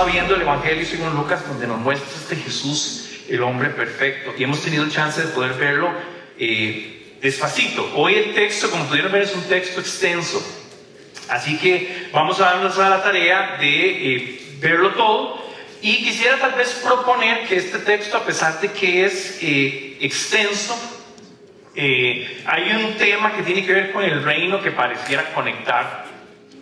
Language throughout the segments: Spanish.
estado viendo el Evangelio según Lucas, donde nos muestra este Jesús, el hombre perfecto, y hemos tenido el chance de poder verlo despacito. Hoy el texto, como pudieron ver, es un texto extenso, así que vamos a darnos a la tarea de verlo todo. Y quisiera tal vez proponer que este texto, a pesar de que es extenso, hay un tema que tiene que ver con el reino que pareciera conectar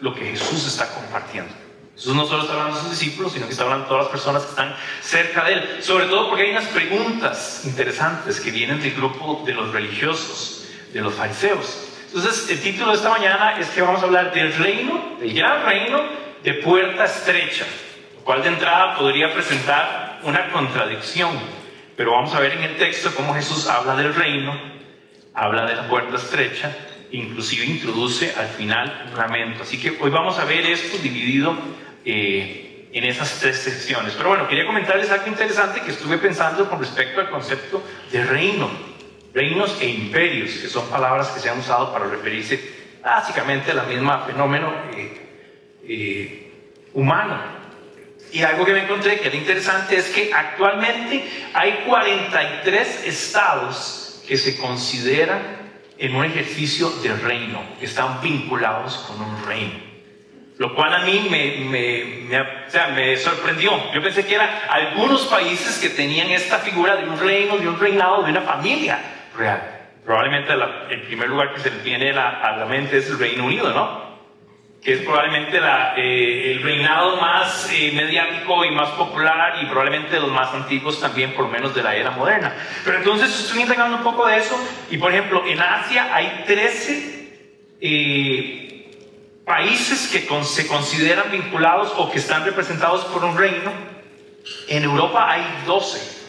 lo que Jesús está compartiendo. Jesús no solo está hablando a sus discípulos, sino que está hablando a todas las personas que están cerca de él. Sobre todo porque hay unas preguntas interesantes que vienen del grupo de los religiosos, de los fariseos. Entonces, el título de esta mañana es que vamos a hablar del reino, del gran reino de puerta estrecha, lo cual de entrada podría presentar una contradicción. Pero vamos a ver en el texto cómo Jesús habla del reino, habla de la puerta estrecha, inclusive introduce al final un lamento. Así que hoy vamos a ver esto dividido en esas tres secciones. Pero bueno, quería comentarles algo interesante que estuve pensando con respecto al concepto de reino, reinos e imperios, que son palabras que se han usado para referirse básicamente al mismo fenómeno humano. Y algo que me encontré que era interesante es que actualmente hay 43 estados que se consideran en un ejercicio de reino, que están vinculados con un reino. Lo cual a mí me sorprendió. Yo pensé que eran algunos países que tenían esta figura de un reino, de un reinado, de una familia real. Probablemente el primer lugar que se les viene a la mente es el Reino Unido, ¿no? Que es probablemente el reinado más mediático y más popular, y probablemente de los más antiguos también, por lo menos de la era moderna. Pero entonces estoy integrando un poco de eso, y por ejemplo en Asia hay 13 países que se consideran vinculados o que están representados por un reino. En Europa hay 12.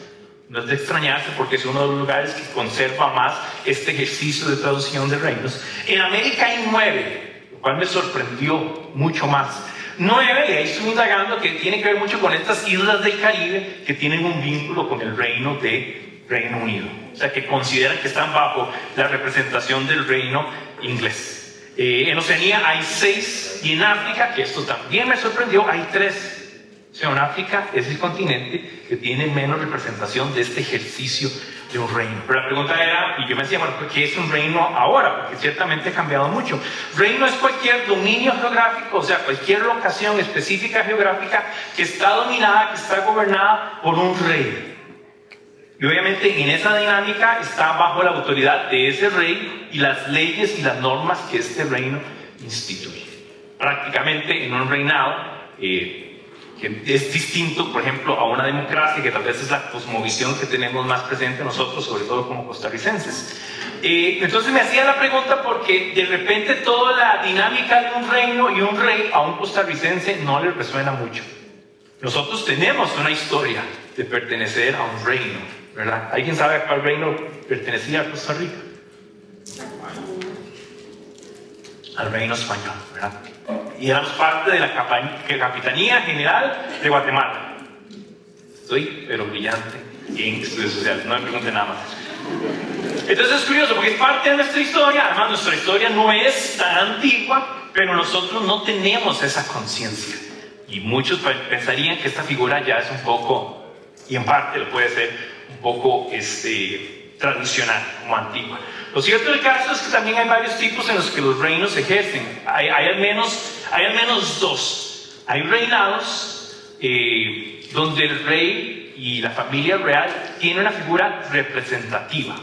No es de extrañarse porque es uno de los lugares que conserva más este ejercicio de traducción de reinos. En América hay 9, lo cual me sorprendió mucho más. 9, y ahí estoy indagando, que tiene que ver mucho con estas islas del Caribe que tienen un vínculo con el reino de Reino Unido. O sea, que consideran que están bajo la representación del reino inglés. En Oceanía hay 6, y en África, que esto también me sorprendió, hay 3. O sea, en África es el continente que tiene menos representación de este ejercicio de un reino. Pero la pregunta era, y yo me decía, bueno, ¿qué es un reino ahora? Porque ciertamente ha cambiado mucho. Reino es cualquier dominio geográfico, o sea, cualquier locación específica geográfica que está dominada, que está gobernada por un rey. Y obviamente en esa dinámica está bajo la autoridad de ese rey y las leyes y las normas que este reino instituye. Prácticamente en un reinado que es distinto, por ejemplo, a una democracia, que tal vez es la cosmovisión que tenemos más presente nosotros, sobre todo como costarricenses. Entonces me hacía la pregunta porque de repente toda la dinámica de un reino y un rey a un costarricense no le resuena mucho. Nosotros tenemos una historia de pertenecer a un reino, ¿verdad? ¿Alguien sabe a cuál reino pertenecía a Costa Rica? Al reino español, ¿verdad? Y éramos parte de la Capitanía General de Guatemala. Estoy, pero brillante en estudios sociales, no me pregunten nada más. Entonces es curioso porque es parte de nuestra historia. Además, nuestra historia no es tan antigua, pero nosotros no tenemos esa conciencia. Y muchos pensarían que esta figura ya es un poco, y en parte lo puede ser, un poco tradicional, como antigua. Lo cierto del caso es que también hay varios tipos en los que los reinos se ejercen. Hay al menos 2. Hay reinados donde el rey y la familia real tienen una figura representativa,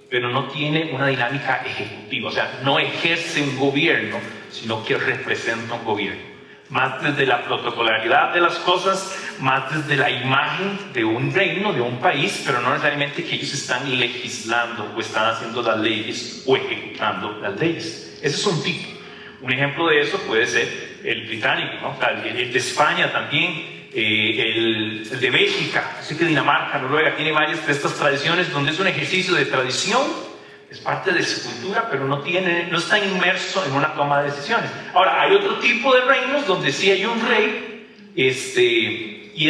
pero no tiene una dinámica ejecutiva. O sea, no ejerce un gobierno, sino que representa un gobierno. Más desde la protocolaridad de las cosas, más desde la imagen de un reino, de un país, pero no necesariamente que ellos están legislando o están haciendo las leyes o ejecutando las leyes. Ese es un tipo. Un ejemplo de eso puede ser el británico, ¿no? El de España también, el de Bélgica. Así que Dinamarca, Noruega, tiene varias de estas tradiciones donde es un ejercicio de tradición. Es parte de su cultura, pero no está inmerso en una toma de decisiones. Ahora, hay otro tipo de reinos donde sí hay un rey, y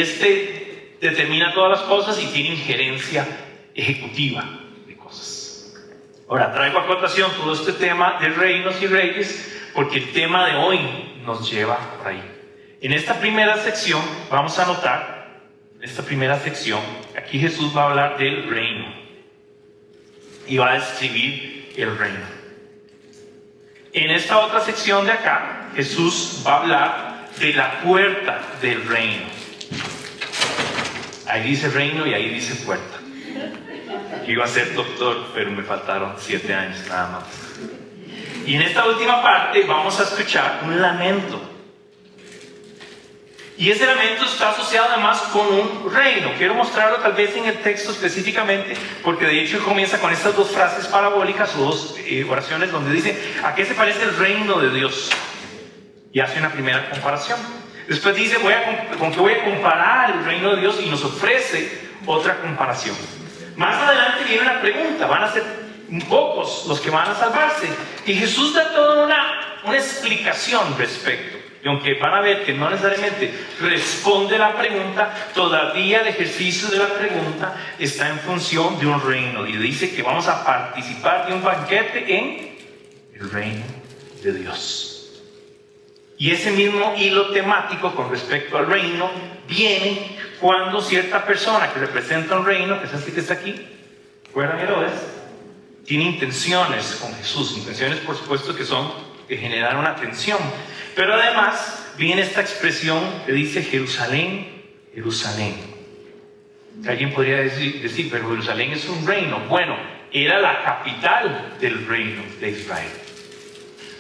determina todas las cosas y tiene injerencia ejecutiva de cosas. Ahora, traigo a colación todo este tema de reinos y reyes, porque el tema de hoy nos lleva por ahí. En esta primera sección vamos a notar, aquí Jesús va a hablar del reino y va a describir el reino. En esta otra sección de acá, Jesús va a hablar de la puerta del reino. Ahí dice reino y ahí dice puerta. Yo iba a ser doctor, pero me faltaron 7 años nada más. Y en esta última parte vamos a escuchar un lamento. Y ese lamento está asociado además con un reino. Quiero mostrarlo tal vez en el texto específicamente, porque de hecho comienza con estas 2 frases parabólicas o 2 oraciones donde dice, ¿a qué se parece el reino de Dios? Y hace una primera comparación. Después dice, ¿con qué voy a comparar el reino de Dios? Y nos ofrece otra comparación. Más adelante viene una pregunta, van a ser pocos los que van a salvarse. Y Jesús da toda una explicación respecto. Y aunque van a ver que no necesariamente responde la pregunta, todavía el ejercicio de la pregunta está en función de un reino. Y dice que vamos a participar de un banquete en el reino de Dios. Y ese mismo hilo temático con respecto al reino viene cuando cierta persona que representa un reino, que es este que está aquí, fuera Herodes, tiene intenciones con Jesús. Intenciones, por supuesto, que son de generar una tensión. Pero además viene esta expresión que dice Jerusalén, Jerusalén. Alguien podría decir, pero Jerusalén es un reino. Bueno, era la capital del reino de Israel.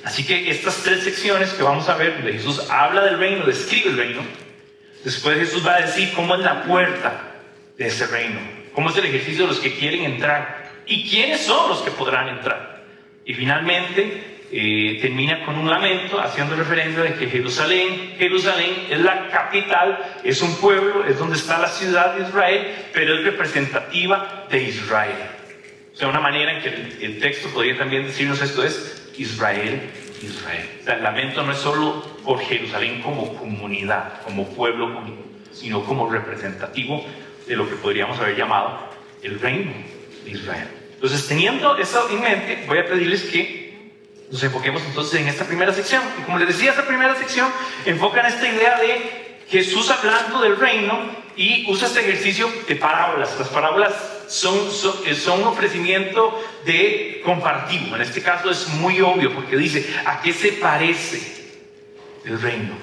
Así que estas 3 secciones que vamos a ver, donde Jesús habla del reino, describe el reino, después Jesús va a decir cómo es la puerta de ese reino, cómo es el ejercicio de los que quieren entrar y quiénes son los que podrán entrar. Y finalmente termina con un lamento haciendo referencia de que Jerusalén es la capital, es un pueblo, es donde está la ciudad de Israel, pero es representativa de Israel. O sea, una manera en que el texto podría también decirnos esto es Israel, Israel. O sea, el lamento no es solo por Jerusalén como comunidad, como pueblo, sino como representativo de lo que podríamos haber llamado el reino de Israel. Entonces, teniendo eso en mente, voy a pedirles que nos enfoquemos entonces en esta primera sección. Y como les decía, esta primera sección enfoca en esta idea de Jesús hablando del reino y usa este ejercicio de parábolas. Las parábolas son un ofrecimiento de comparativo. En este caso es muy obvio porque dice, ¿a qué se parece el reino?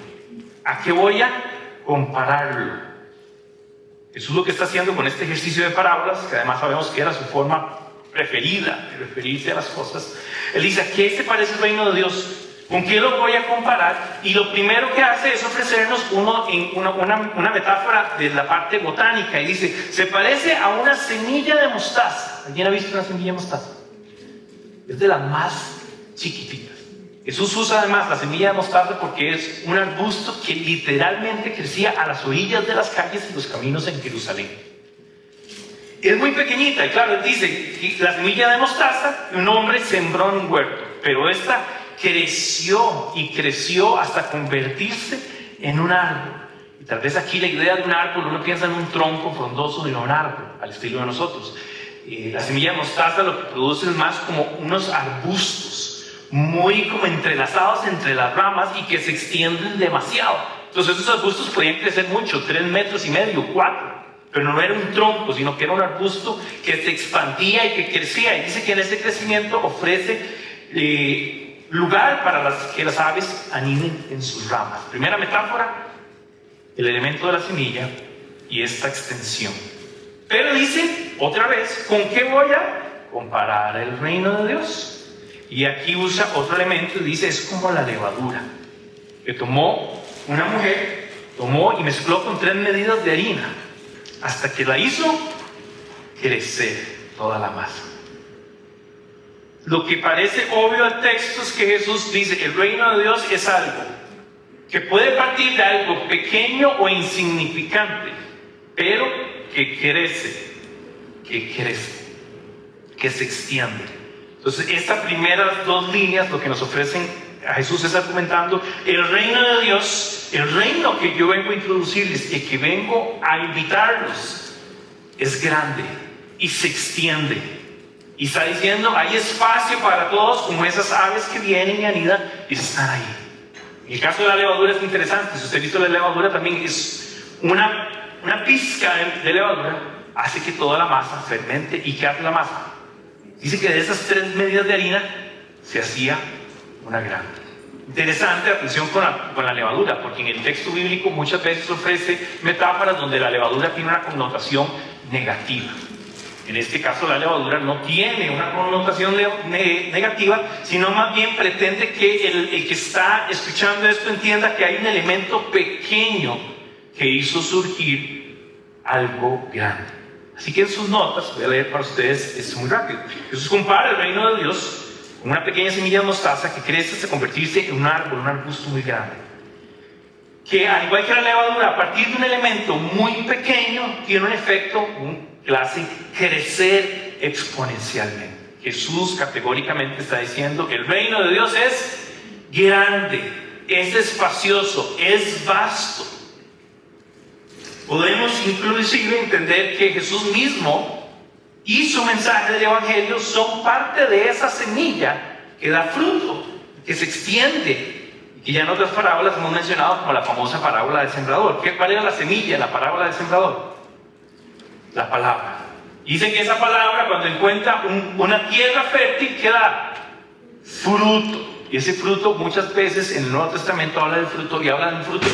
¿A qué voy a compararlo? Jesús lo que está haciendo con este ejercicio de parábolas, que además sabemos que era su forma preferida de referirse a las cosas, él dice, ¿a qué se parece el reino de Dios? ¿Con qué lo voy a comparar? Y lo primero que hace es ofrecernos una metáfora de la parte botánica. Y dice, se parece a una semilla de mostaza. ¿Alguien ha visto una semilla de mostaza? Es de las más chiquititas. Jesús usa además la semilla de mostaza porque es un arbusto que literalmente crecía a las orillas de las calles y los caminos en Jerusalén. Es muy pequeñita y claro, él dice, la semilla de mostaza, un hombre sembró en un huerto, pero esta creció y creció hasta convertirse en un árbol. Y tal vez aquí la idea de un árbol, uno piensa en un tronco frondoso de un árbol, al estilo de nosotros. La semilla de mostaza lo que produce es más como unos arbustos, muy como entrelazados entre las ramas y que se extienden demasiado. Entonces esos arbustos podían crecer mucho, 3,5 metros, 4. Pero no era un tronco, sino que era un arbusto que se expandía y que crecía. Y dice que en ese crecimiento ofrece lugar para que las aves aniden en sus ramas. Primera metáfora, el elemento de la semilla y esta extensión. Pero dice, otra vez, ¿con qué voy a comparar el reino de Dios? Y aquí usa otro elemento y dice, es como la levadura. Que una mujer tomó y mezcló con 3 medidas de harina, hasta que la hizo crecer toda la masa. Lo que parece obvio al texto es que Jesús dice que el reino de Dios es algo que puede partir de algo pequeño o insignificante, pero que crece, que se extiende. Entonces, estas primeras 2 líneas lo que nos ofrecen a Jesús es argumentando el reino de Dios, el reino que yo vengo a introducirles y que vengo a invitarlos, es grande y se extiende. Y está diciendo, hay espacio para todos, como esas aves que vienen y anidan y están ahí. En el caso de la levadura es interesante. Si usted ha visto la levadura, también es una pizca de levadura hace que toda la masa fermente. ¿Y qué hace la masa? Dice que de esas 3 medidas de harina se hacía una grana. Interesante, atención con la levadura, porque en el texto bíblico muchas veces ofrece metáforas donde la levadura tiene una connotación negativa. En este caso la levadura no tiene una connotación negativa, sino más bien pretende que el que está escuchando esto entienda que hay un elemento pequeño que hizo surgir algo grande. Así que en sus notas, voy a leer para ustedes, es muy rápido. Jesús compara el reino de Dios con una pequeña semilla de mostaza que crece hasta convertirse en un árbol, un arbusto muy grande. Que al igual que la levadura, a partir de un elemento muy pequeño, tiene un efecto, que hace crecer exponencialmente. Jesús categóricamente está diciendo que el reino de Dios es grande, es espacioso, es vasto. Podemos inclusive entender que Jesús mismo y su mensaje del Evangelio son parte de esa semilla que da fruto, que se extiende, y que ya en otras parábolas hemos mencionado como la famosa parábola del sembrador. ¿Cuál era la semilla en la parábola del sembrador? La palabra. Dicen que esa palabra, cuando encuentra una tierra fértil, que da fruto. Y ese fruto muchas veces en el Nuevo Testamento habla del fruto y habla de un fruto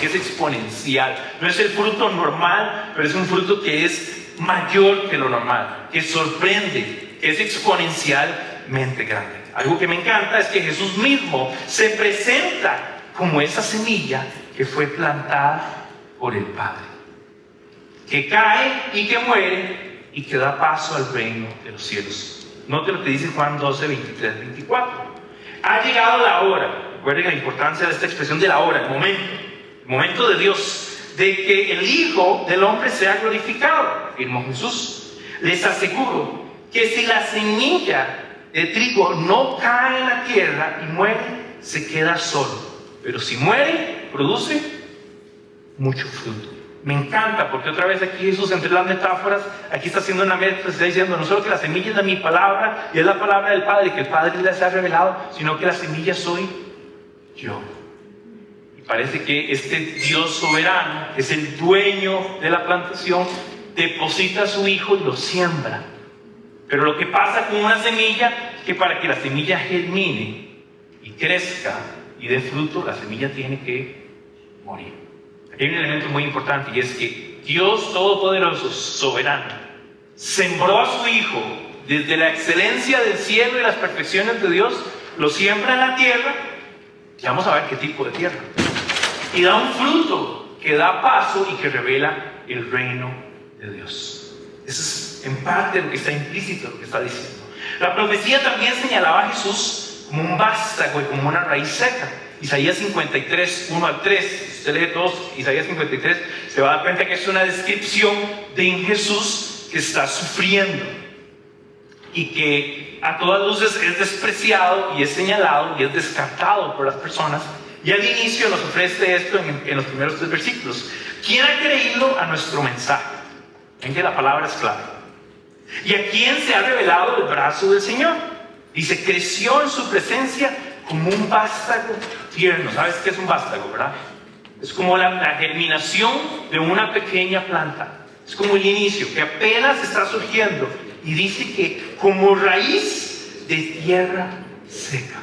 que es exponencial. No es el fruto normal, pero es un fruto que es mayor que lo normal, que sorprende, que es exponencialmente grande. Algo que me encanta es que Jesús mismo se presenta como esa semilla que fue plantada por el Padre, que cae y que muere y que da paso al reino de los cielos. Note lo que dice Juan 12, 23, 24. Ha llegado la hora, recuerden la importancia de esta expresión de la hora, el momento de Dios, de que el Hijo del Hombre sea glorificado, afirmó Jesús. Les aseguro que si la semilla de trigo no cae en la tierra y muere, se queda solo, pero si muere, produce mucho fruto. Me encanta porque otra vez aquí Jesús, entre las metáforas, aquí está haciendo una mezcla, está diciendo no solo que la semilla es de mi palabra y es la palabra del Padre, que el Padre les ha revelado, sino que la semilla soy yo. Y parece que este Dios soberano, que es el dueño de la plantación, deposita a su Hijo y lo siembra. Pero lo que pasa con una semilla es que para que la semilla germine y crezca y dé fruto, la semilla tiene que morir. Hay un elemento muy importante y es que Dios Todopoderoso, soberano, sembró a su Hijo desde la excelencia del cielo y las perfecciones de Dios, lo siembra en la tierra, y vamos a ver qué tipo de tierra, y da un fruto que da paso y que revela el reino de Dios. Eso es en parte lo que está implícito, lo que está diciendo. La profecía también señalaba a Jesús como un vástago y como una raíz seca. Isaías 53, 1 al 3, si usted lee todos Isaías 53, se va a dar cuenta que es una descripción de un Jesús que está sufriendo y que a todas luces es despreciado y es señalado y es descartado por las personas. Y al inicio nos ofrece esto en los primeros 3 versículos. ¿Quién ha creído a nuestro mensaje? Ven que la palabra es clave. ¿Y a quién se ha revelado el brazo del Señor? Dice, creció en su presencia como un vástago tierno. ¿Sabes qué es un vástago, verdad? Es como la germinación de una pequeña planta. Es como el inicio, que apenas está surgiendo. Y dice que como raíz de tierra seca.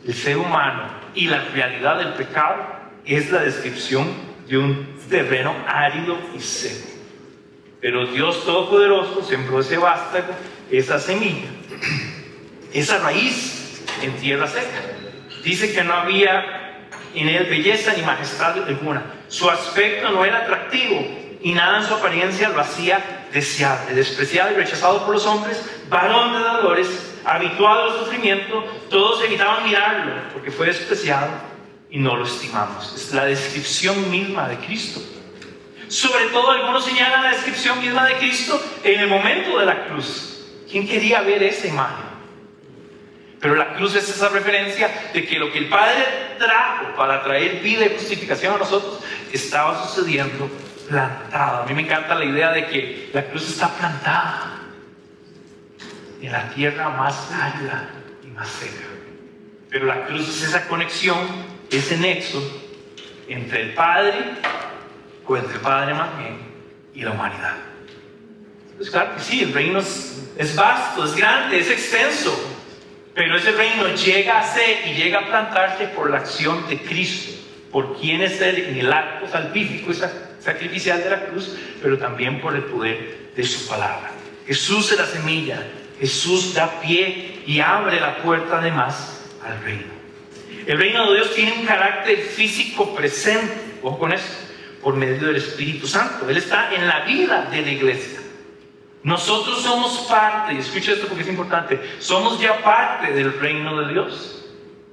El ser humano y la realidad del pecado es la descripción de un terreno árido y seco. Pero Dios Todopoderoso sembró ese vástago, esa semilla, esa raíz en tierra seca. Dice que no había en él belleza ni majestad alguna. Su aspecto no era atractivo y nada en su apariencia lo hacía deseable. Despreciado y rechazado por los hombres, varón de dolores, habituado al sufrimiento, todos evitaban mirarlo porque fue despreciado y no lo estimamos. Es la descripción misma de Cristo. Sobre todo algunos señalan la descripción misma de Cristo en el momento de la cruz. ¿Quién quería ver esa imagen? Pero la cruz es esa referencia de que lo que el Padre trajo para traer vida y justificación a nosotros estaba sucediendo plantado. A mí me encanta la idea de que la cruz está plantada en la tierra más árida y más seca. Pero la cruz es esa conexión ese nexo entre el Padre, o entre el Padre más bien, y la humanidad. Pues claro que sí, el reino es vasto, es grande, es extenso, pero ese reino llega a ser y llega a plantarse por la acción de Cristo, por quien es Él en el acto salvífico y sacrificial de la cruz, pero también por el poder de su palabra. Jesús es la semilla, Jesús da pie y abre la puerta además al reino. El reino de Dios tiene un carácter físico presente, ojo con eso, por medio del Espíritu Santo. Él está en la vida de la iglesia. Nosotros somos parte, y escucha esto porque es importante, somos ya parte del reino de Dios.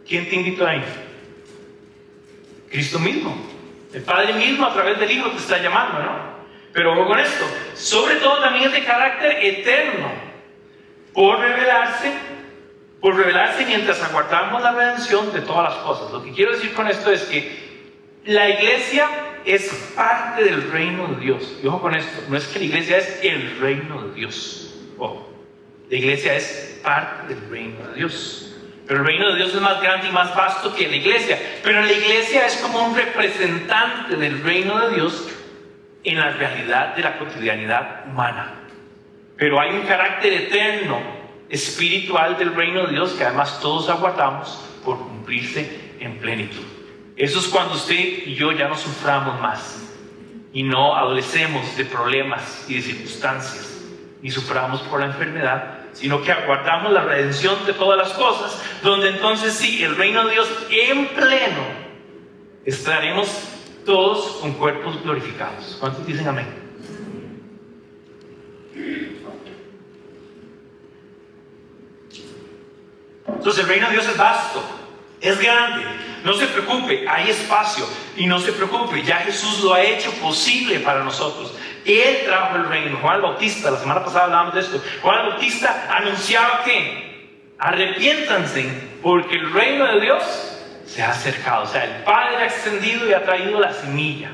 ¿Quién te invitó ahí? Cristo mismo. El Padre mismo a través del Hijo te está llamando, ¿no? Pero ojo con esto, sobre todo también es de carácter eterno, por revelarse mientras aguardamos la redención de todas las cosas. Lo que quiero decir con esto es que la iglesia es parte del reino de Dios. Y ojo con esto, no es que la iglesia es el reino de Dios. Ojo, la iglesia es parte del reino de Dios. Pero el reino de Dios es más grande y más vasto que la iglesia. Pero la iglesia es como un representante del reino de Dios en la realidad de la cotidianidad humana. Pero hay un carácter eterno, espiritual del reino de Dios que además todos aguardamos por cumplirse en plenitud. Eso es cuando usted y yo ya no suframos más y no adolecemos de problemas y de circunstancias, ni suframos por la enfermedad, sino que aguardamos la redención de todas las cosas, donde entonces sí, el reino de Dios en pleno, estaremos todos con cuerpos glorificados. ¿Cuántos dicen amén? Entonces el reino de Dios es vasto, es grande. No se preocupe, hay espacio. Y no se preocupe, ya Jesús lo ha hecho posible para nosotros. Él trajo el reino. Juan el Bautista, la semana pasada hablábamos de esto. Juan el Bautista anunciaba que arrepiéntanse porque el reino de Dios se ha acercado. O sea, el Padre ha extendido y ha traído la semilla.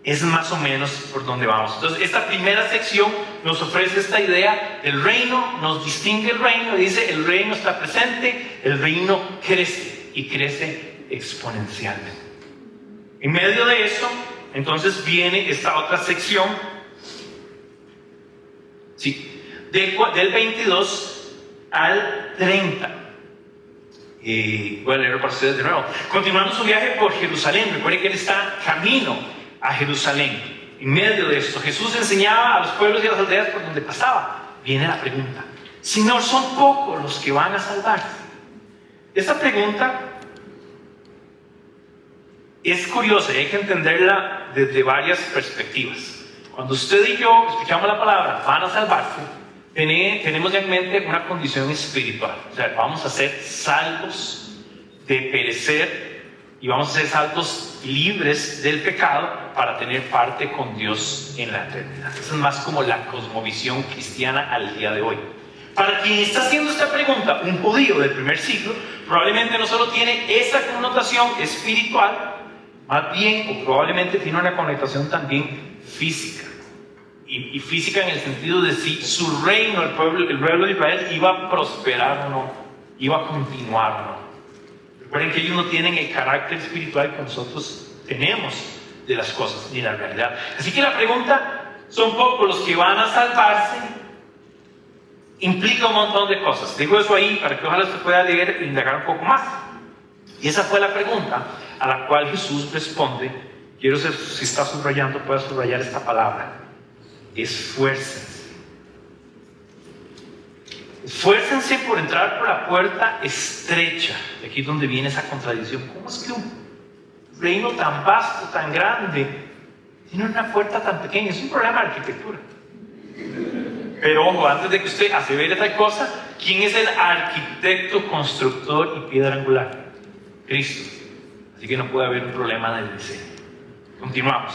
Es más o menos por donde vamos. Entonces, esta primera sección nos ofrece esta idea del reino, nos distingue el reino y dice: el reino está presente, el reino crece y crece exponencialmente. En medio de eso, entonces viene esta otra sección, sí, del 22 al 30. Voy a leerlo para ustedes de nuevo. Continuando su viaje por Jerusalén, recuerden que él está camino a Jerusalén. En medio de esto, Jesús enseñaba a los pueblos y a las aldeas por donde pasaba. Viene la pregunta: Señor, ¿son pocos los que van a salvarse? Esta pregunta es curiosa y hay que entenderla desde varias perspectivas. Cuando usted y yo escuchamos la palabra van a salvarse, tenemos ya en mente una condición espiritual. O sea, vamos a ser salvos de perecer y vamos a ser salvos libres del pecado para tener parte con Dios en la eternidad. Esa es más como la cosmovisión cristiana al día de hoy. Para quien está haciendo esta pregunta, un judío del primer siglo, probablemente no solo tiene esa connotación espiritual, más bien, o probablemente tiene una connotación también física. Y física en el sentido de si su reino, el pueblo de Israel, iba a prosperar o no, iba a continuar o no. Recuerden que ellos no tienen el carácter espiritual que nosotros tenemos de las cosas, ni la realidad. Así que la pregunta, ¿son pocos los que van a salvarse?, implica un montón de cosas. Digo eso ahí para que ojalá usted pueda leer e indagar un poco más. Y esa fue la pregunta a la cual Jesús responde. Quiero saber si está subrayando, pueda subrayar esta palabra: esfuércense. Esfuércense por entrar por la puerta estrecha. Y aquí es donde viene esa contradicción. ¿Cómo es que un reino tan vasto, tan grande, tiene una puerta tan pequeña? Es un problema de arquitectura. Pero ojo, antes de que usted asevere tal cosa, ¿quién es el arquitecto, constructor y piedra angular? Cristo. Así que no puede haber un problema del diseño. Continuamos.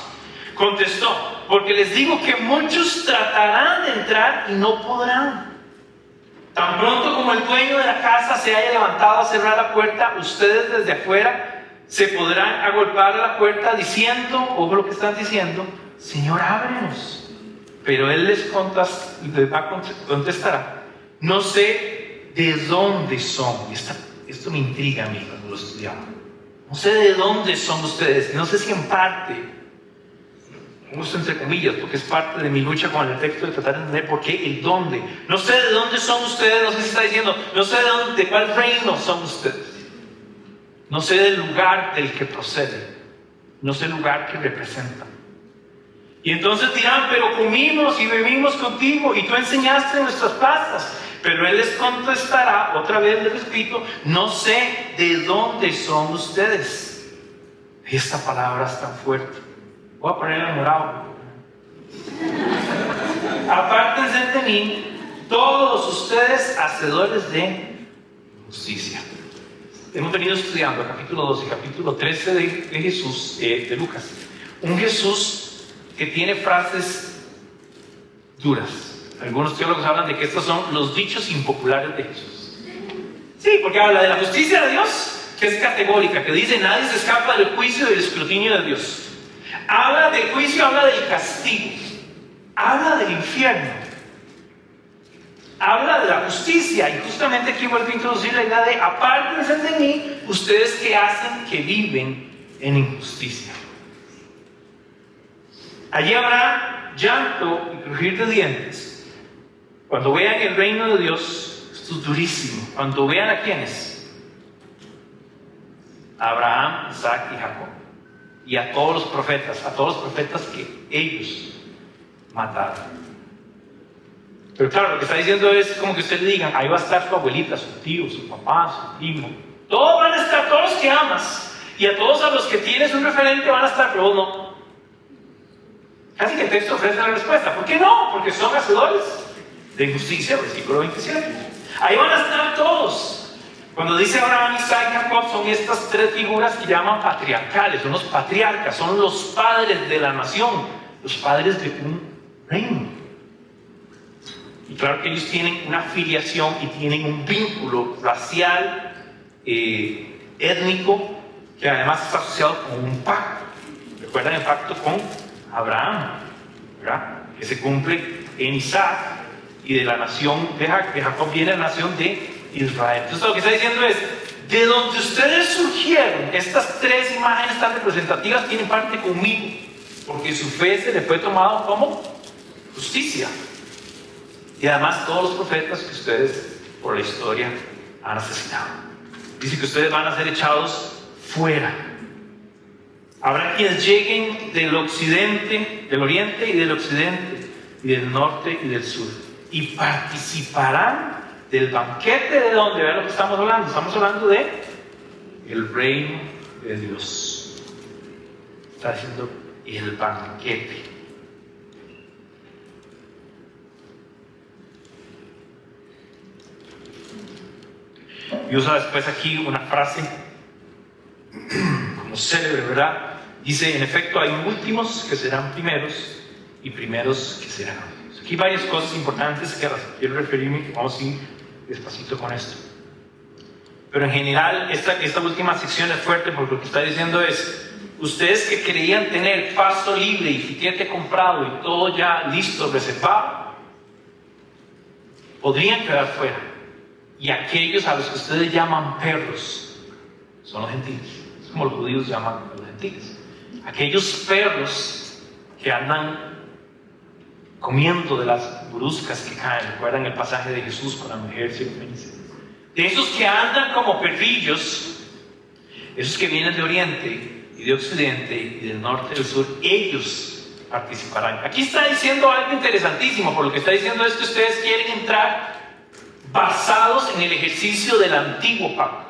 Contestó: porque les digo que muchos tratarán de entrar y no podrán. Tan pronto como el dueño de la casa se haya levantado a cerrar la puerta, ustedes desde afuera se podrán agolpar a la puerta diciendo, ojo lo que están diciendo: Señor, ábrenos. Pero él les contestará: no sé de dónde son. Y esta esto me intriga a mí cuando lo estudiaba. No sé de dónde son ustedes, no sé si en parte, uso entre comillas, porque es parte de mi lucha con el texto de tratar de entender por qué el dónde. No sé de dónde son ustedes, no sé si está diciendo, no sé de cuál reino son ustedes. No sé del lugar del que proceden, no sé el lugar que representan. Y entonces dirán, pero comimos y bebimos contigo y tú enseñaste en nuestras plazas. Pero él les contestará, otra vez les repito, no sé de dónde son ustedes. Esta palabra es tan fuerte. Voy a ponerla en morado. Apártense de mí, todos ustedes hacedores de justicia. Hemos venido estudiando el capítulo 12 y capítulo 13 de Jesús, de Lucas. Un Jesús que tiene frases duras. Algunos teólogos hablan de que estos son los dichos impopulares de Jesús. Sí, porque habla de la justicia de Dios, que es categórica, que dice nadie se escapa del juicio y del escrutinio de Dios. Habla del juicio, habla del castigo, habla del infierno, habla de la justicia. Y justamente aquí vuelvo a introducir la idea de apártense de mí, ustedes que hacen, que viven en injusticia. Allí habrá llanto y crujir de dientes. Cuando vean el reino de Dios, esto es durísimo. Cuando vean a quiénes, a Abraham, Isaac y Jacob, y a todos los profetas que ellos mataron. Pero claro, lo que está diciendo es como que usted le digan, ahí va a estar su abuelita, su tío, su papá, su primo. Todos van a estar, todos los que amas, y a todos a los que tienes un referente van a estar, pero vos no. Casi que el texto ofrece la respuesta. ¿Por qué no? Porque son hacedores de justicia, versículo 27. Ahí van a estar todos. Cuando dice Abraham, Isaac y Jacob, son estas tres figuras que llaman patriarcales, son los patriarcas, son los padres de la nación, los padres de un reino. Y claro que ellos tienen una filiación y tienen un vínculo racial, étnico, que además está asociado con un pacto. ¿Recuerdan el pacto con Abraham? ¿Verdad? Que se cumple en Isaac, y de la nación de Jacob viene la nación de Israel. Entonces lo que está diciendo es, de donde ustedes surgieron, estas tres imágenes tan representativas tienen parte conmigo, porque su fe se le fue tomado como justicia. Y además todos los profetas que ustedes por la historia han asesinado. Dice que ustedes van a ser echados fuera. Habrá quienes lleguen del occidente, del oriente y del occidente, y del norte y del sur, y participarán del banquete de donde, vean lo que estamos hablando. Estamos hablando de el reino de Dios. Está diciendo el banquete. Y usa después aquí una frase como célebre, ¿verdad? Dice, en efecto, hay últimos que serán primeros y primeros que serán últimos. Aquí hay varias cosas importantes que quiero referirme, vamos a ir despacito con esto. Pero en general, esta última sección es fuerte porque lo que está diciendo es, ustedes que creían tener pasto libre y tiquete comprado y todo ya listo, reservado, podrían quedar fuera. Y aquellos a los que ustedes llaman perros son los gentiles, es como los judíos llaman a los gentiles. Aquellos perros que andan comiendo de las bruscas que caen. ¿Recuerdan el pasaje de Jesús con la mujer sirofenicia? De esos que andan como perrillos, esos que vienen de oriente y de occidente y del norte y del sur, ellos participarán. Aquí está diciendo algo interesantísimo, por lo que está diciendo es que ustedes quieren entrar basados en el ejercicio del antiguo pacto.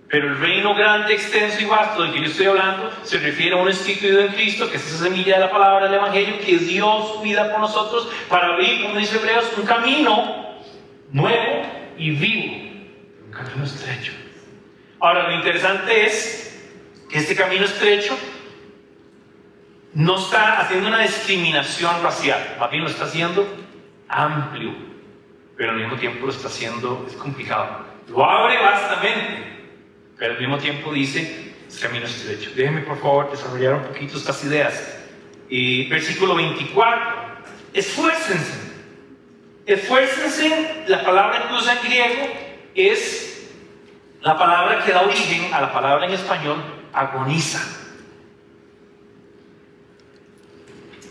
Pero el reino grande, extenso y vasto del que yo estoy hablando se refiere a un instituido en Cristo, que es esa semilla de la palabra del Evangelio, que dio su vida por nosotros para abrir, como dice Hebreos, un camino nuevo y vivo, un camino estrecho. Ahora, lo interesante es que este camino estrecho no está haciendo una discriminación racial, más bien lo está haciendo amplio, pero al mismo tiempo lo está haciendo, es complicado. Lo abre vastamente, pero al mismo tiempo dice, es camino estrecho. Déjenme por favor desarrollar un poquito estas ideas. Versículo 24, esfuércense. Esfuércense, la palabra que usa en griego es la palabra que da origen a la palabra en español agoniza.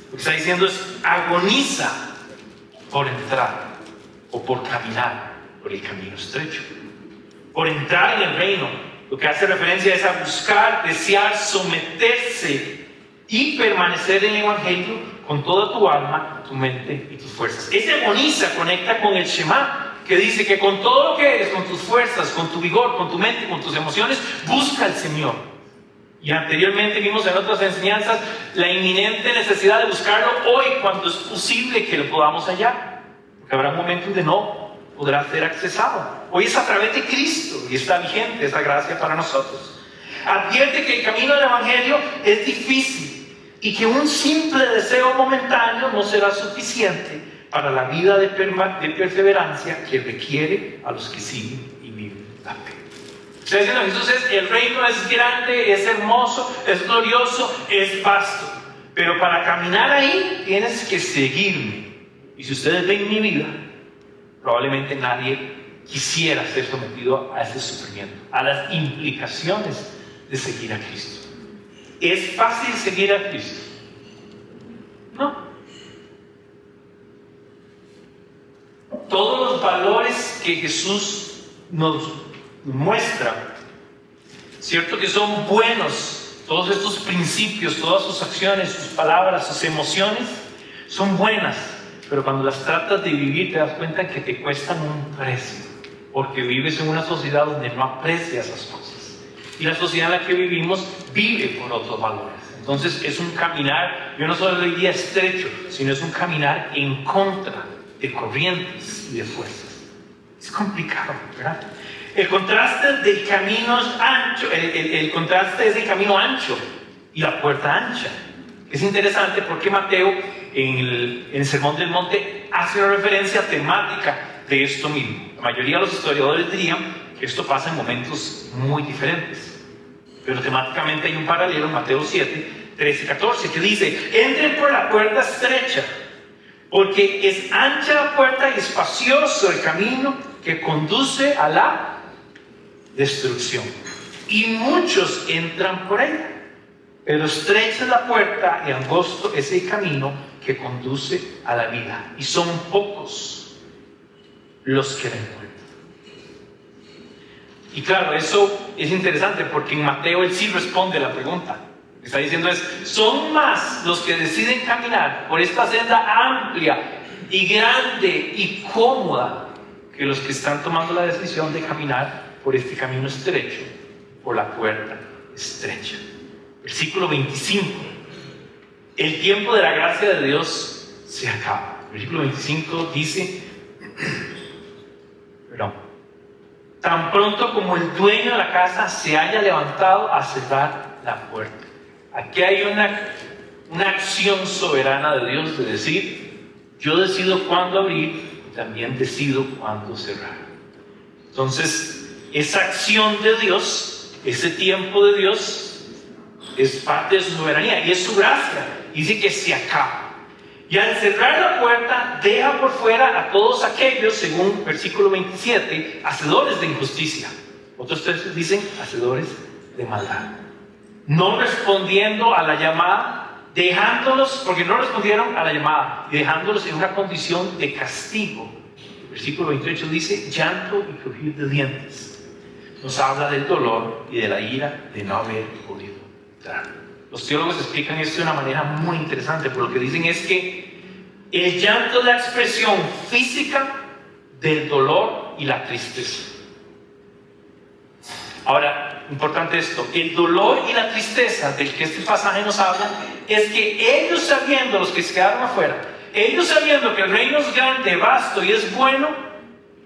Lo que está diciendo es agoniza por entrar o por caminar por el camino estrecho, por entrar en el reino. Lo que hace referencia es a buscar, desear, someterse y permanecer en el Evangelio con toda tu alma, tu mente y tus fuerzas. Ese agoniza conecta con el Shema, que dice que con todo lo que eres, con tus fuerzas, con tu vigor, con tu mente, con tus emociones, busca al Señor. Y anteriormente vimos en otras enseñanzas la inminente necesidad de buscarlo hoy, cuando es posible que lo podamos hallar, porque habrá momentos donde no podrá ser accesado. Hoy es a través de Cristo y está vigente esa gracia para nosotros. Advierte que el camino del Evangelio es difícil y que un simple deseo momentáneo no será suficiente para la vida de perseverancia que requiere a los que siguen y viven la fe. Ustedes dicen, Jesús el reino es grande, es hermoso, es glorioso, es vasto, pero para caminar ahí tienes que seguirme. Y si ustedes ven mi vida, probablemente nadie quisiera ser sometido a ese sufrimiento, a las implicaciones de seguir a Cristo. ¿Es fácil seguir a Cristo? No. Todos los valores que Jesús nos muestra, cierto que son buenos, todos estos principios, todas sus acciones, sus palabras, sus emociones, son buenas, pero cuando las tratas de vivir te das cuenta que te cuestan un precio, porque vives en una sociedad donde no aprecia esas cosas, y la sociedad en la que vivimos vive por otros valores. Entonces es un caminar, yo no solo diría estrecho, sino es un caminar en contra de corrientes y de fuerzas. Es complicado, ¿verdad? El contraste del camino ancho, el contraste es el camino ancho y la puerta ancha. Es interesante porque Mateo en el Sermón del Monte hace una referencia temática de esto mismo. La mayoría de los historiadores dirían que esto pasa en momentos muy diferentes, pero temáticamente hay un paralelo en Mateo 7, 13 y 14 que dice: entren por la puerta estrecha, porque es ancha la puerta y espacioso el camino que conduce a la destrucción, y muchos entran por ella, pero estrecha es la puerta y angosto es el camino que conduce a la vida, y son pocos los que la encuentran. Y claro, eso es interesante porque en Mateo él sí responde a la pregunta. Lo que está diciendo es: son más los que deciden caminar por esta senda amplia y grande y cómoda que los que están tomando la decisión de caminar por este camino estrecho, por la puerta estrecha. Versículo 25. El tiempo de la gracia de Dios se acaba. Versículo 25 dice: tan pronto como el dueño de la casa se haya levantado a cerrar la puerta. Aquí hay una acción soberana de Dios de decir: yo decido cuándo abrir y también decido cuándo cerrar. Entonces, esa acción de Dios, ese tiempo de Dios, es parte de su soberanía y es su gracia. Dice que se acaba. Y al cerrar la puerta, deja por fuera a todos aquellos, según versículo 27, hacedores de injusticia. Otros textos dicen hacedores de maldad. No respondiendo a la llamada, dejándolos, porque no respondieron a la llamada, y dejándolos en una condición de castigo. El versículo 28 dice: llanto y crujir de dientes. Nos habla del dolor y de la ira de no haber podido entrar. Los teólogos explican esto de una manera muy interesante, pero lo que dicen es que el llanto es la expresión física del dolor y la tristeza. Ahora, importante esto: el dolor y la tristeza del que este pasaje nos habla es que ellos, sabiendo, los que se quedaron afuera, ellos sabiendo que el reino es grande, vasto y es bueno,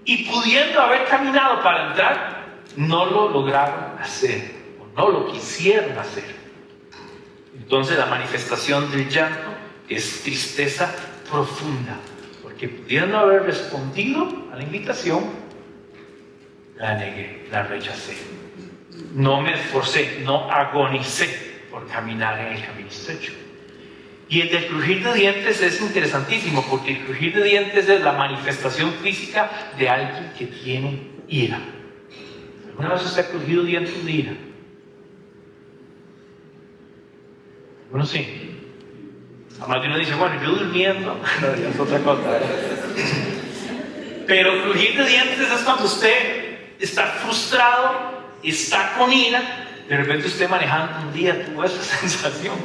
y pudiendo haber caminado para entrar, no lo lograron hacer, o no lo quisieron hacer. Entonces la manifestación del llanto es tristeza profunda, porque pudiendo haber respondido a la invitación, la negué, la rechacé. No me esforcé, no agonicé por caminar en el camino estrecho. Y el del crujir de dientes es interesantísimo, porque el crujir de dientes es la manifestación física de alguien que tiene ira. ¿Alguna vez usted ha cogido dientes de ira? Bueno, sí. Además de uno dice, bueno, yo durmiendo, no, ya es otra cosa. Pero crujir de dientes es cuando usted está frustrado, está con ira, de repente usted manejando un día tuvo esa sensación.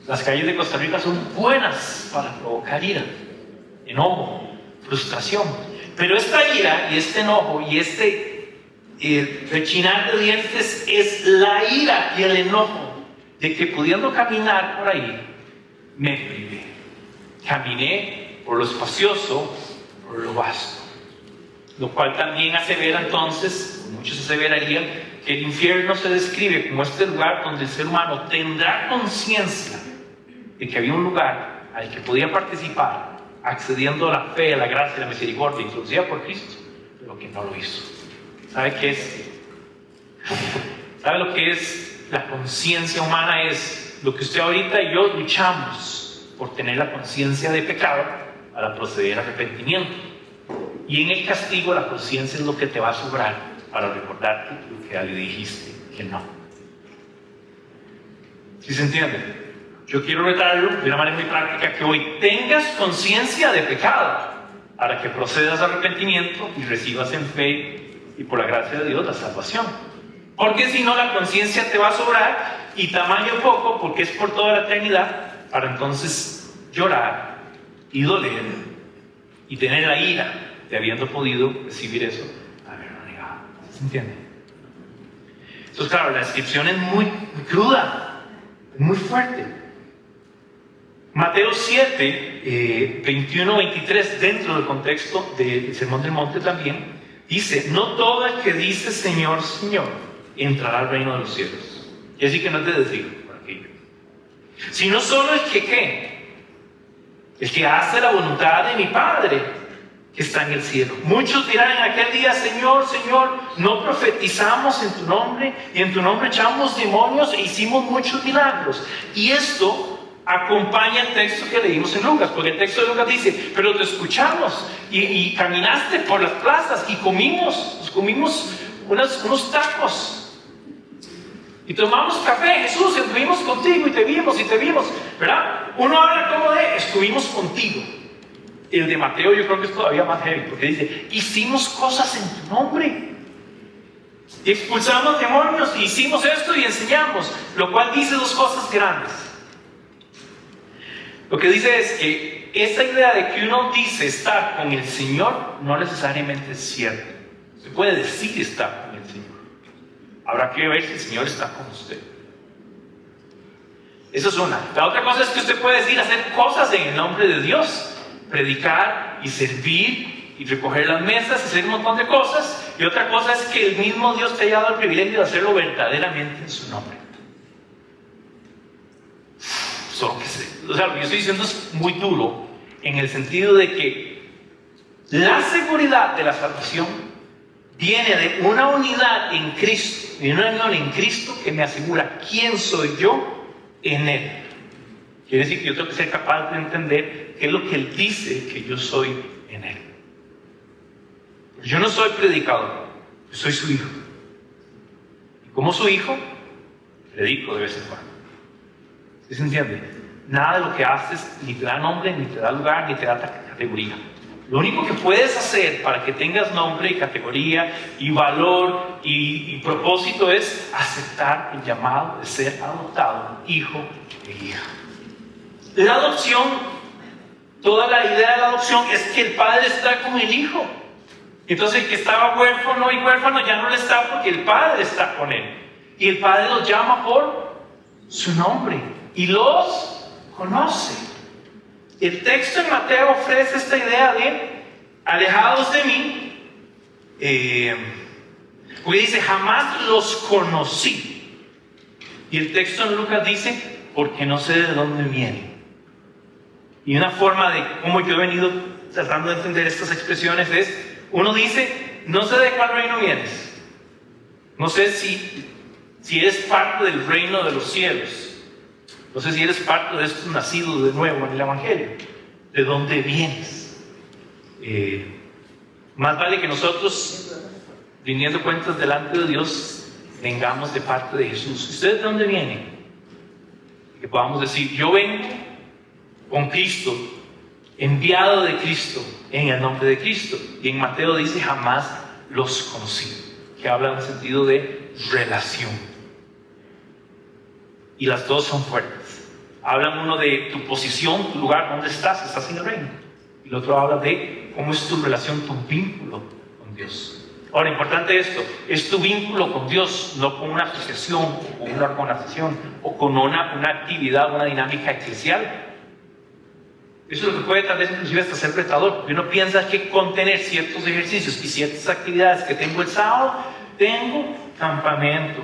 Las calles de Costa Rica son buenas para provocar ira, enojo, frustración. Pero esta ira y este enojo y este rechinar de dientes es la ira y el enojo de que pudiendo caminar por ahí, me privé. Caminé por lo espacioso, por lo vasto. Lo cual también asevera entonces, muchos aseverarían, que el infierno se describe como este lugar donde el ser humano tendrá conciencia de que había un lugar al que podía participar, accediendo a la fe, a la gracia y a la misericordia introducida por Cristo, pero que no lo hizo. ¿Sabe qué es? ¿Sabe lo que es la conciencia humana? Es lo que usted ahorita y yo luchamos por tener la conciencia de pecado para proceder al arrepentimiento. Y en el castigo la conciencia es lo que te va a sobrar para recordarte lo que ya le dijiste que no. ¿Sí se entiende? Yo quiero retarlo de una manera muy práctica, que hoy tengas conciencia de pecado para que procedas al arrepentimiento y recibas en fe y por la gracia de Dios la salvación. Porque si no, la conciencia te va a sobrar y tamaño poco, porque es por toda la eternidad, para entonces llorar y doler y tener la ira de habiendo podido recibir eso, haberlo negado. ¿Se entiende? Entonces, claro, la descripción es muy cruda, muy fuerte. Mateo 7, 21-23, dentro del contexto del Sermón del Monte también, dice: no todo el que dice Señor, Señor, entrará al reino de los cielos. Y así que no te decir por aquello, sino solo el que ¿qué? El que hace la voluntad de mi Padre que está en el cielo. Muchos dirán en aquel día: Señor, Señor, no profetizamos en tu nombre, y en tu nombre echamos demonios e hicimos muchos milagros. Y esto acompaña el texto que leímos en Lucas, porque el texto de Lucas dice: pero te escuchamos y caminaste por las plazas y comimos unos tacos y tomamos café, Jesús, estuvimos contigo y te vimos, ¿verdad? Uno habla como de estuvimos contigo. El de Mateo yo creo que es todavía más heavy, porque dice: hicimos cosas en tu nombre, y expulsamos demonios, y hicimos esto y enseñamos, lo cual dice dos cosas grandes. Lo que dice es que esta idea de que uno dice estar con el Señor no necesariamente es cierto. Se puede decir estar con el Señor. Habrá que ver si el Señor está con usted. Eso es una. La otra cosa es que usted puede decir hacer cosas en el nombre de Dios. Predicar y servir y recoger las mesas y hacer un montón de cosas. Y otra cosa es que el mismo Dios te haya dado el privilegio de hacerlo verdaderamente en su nombre. Solo que o sea, lo que yo estoy diciendo es muy duro, en el sentido de que la seguridad de la salvación viene de una unidad en Cristo, y una unión en Cristo que me asegura quién soy yo en Él. Quiere decir que yo tengo que ser capaz de entender qué es lo que Él dice que yo soy en Él. Yo no soy predicador, yo soy su hijo. Y como su hijo, predico de vez en cuando. ¿Sí se entiende? Nada de lo que haces ni te da nombre, ni te da lugar, ni te da categoría. Lo único que puedes hacer para que tengas nombre y categoría y valor y propósito es aceptar el llamado de ser adoptado, hijo e hija. La adopción, toda la idea de la adopción es que el padre está con el hijo. Entonces el que estaba huérfano y huérfano ya no le está, porque el padre está con él. Y el padre los llama por su nombre y los conoce. El texto en Mateo ofrece esta idea de alejados de mí, porque dice: jamás los conocí. Y el texto en Lucas dice: porque no sé de dónde vienen. Y una forma de cómo yo he venido tratando de entender estas expresiones es: uno dice, no sé de cuál reino vienes, no sé si eres parte del reino de los cielos, no sé si eres parte de estos nacidos de nuevo en el Evangelio. ¿De dónde vienes? Más vale que nosotros rindiendo cuentas delante de Dios, vengamos de parte de Jesús. ¿Ustedes de dónde vienen? Que podamos decir, yo vengo con Cristo, enviado de Cristo, en el nombre de Cristo. Y en Mateo dice, jamás los conocí, que habla en el sentido de relación. Y las dos son fuertes. Hablan uno de tu posición, tu lugar, dónde estás en el reino. Y el otro habla de cómo es tu relación, tu vínculo con Dios. Ahora, importante esto, es tu vínculo con Dios, no con una asociación, o con una organización, o con una actividad, una dinámica eclesial. Eso es lo que puede tal vez inclusive hasta ser retador, porque uno piensa que con tener ciertos ejercicios y ciertas actividades que tengo el sábado, tengo campamento.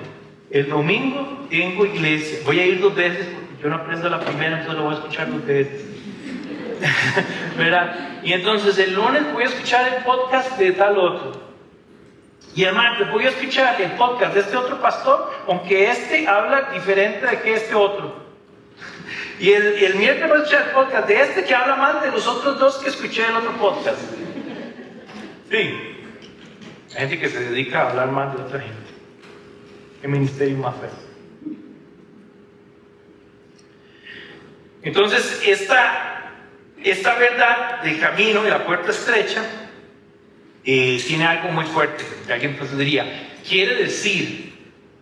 El domingo tengo iglesia. Voy a ir 2 veces porque yo no aprendo la primera, entonces lo voy a escuchar 2 veces. ¿Verdad? Y entonces el lunes voy a escuchar el podcast de tal otro. Y el martes voy a escuchar el podcast de este otro pastor, aunque este habla diferente de que este otro. Y el miércoles voy a escuchar el podcast de este que habla más de los otros 2 que escuché en el otro podcast. Sí. Hay gente que se dedica a hablar más de otra gente. ¿Qué ministerio más feo? Entonces, esta verdad del camino y la puerta estrecha tiene algo muy fuerte. Alguien entonces diría, quiere decir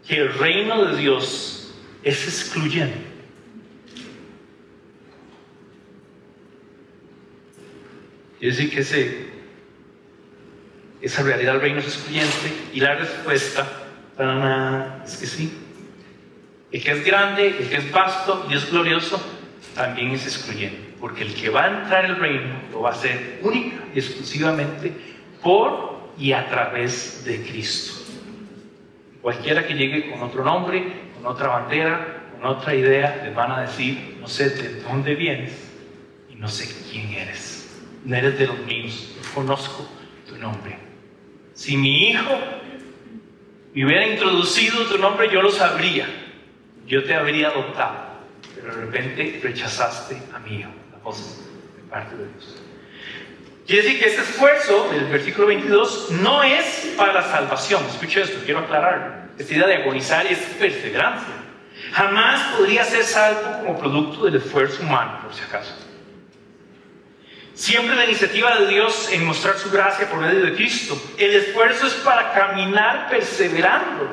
que el reino de Dios es excluyente. Quiere decir que esa realidad del reino es excluyente. Y la respuesta es que sí. El que es grande, el que es vasto y es glorioso, también es excluyente. Porque el que va a entrar al reino lo va a hacer única y exclusivamente por y a través de Cristo. Cualquiera que llegue con otro nombre, con otra bandera, con otra idea, les van a decir, no sé de dónde vienes y no sé quién eres. No eres de los míos, no conozco tu nombre. Si mi hijo me hubiera introducido tu nombre, yo lo sabría. Yo te habría adoptado. Pero de repente rechazaste a mi hijo. La voz de parte de Dios. Quiere decir que este esfuerzo, del versículo 22, no es para la salvación. Escuche esto, quiero aclararlo. Esta idea de agonizar es perseverancia. Jamás podría ser salvo como producto del esfuerzo humano, por si acaso. Siempre la iniciativa de Dios en mostrar su gracia por medio de Cristo. El esfuerzo es para caminar perseverando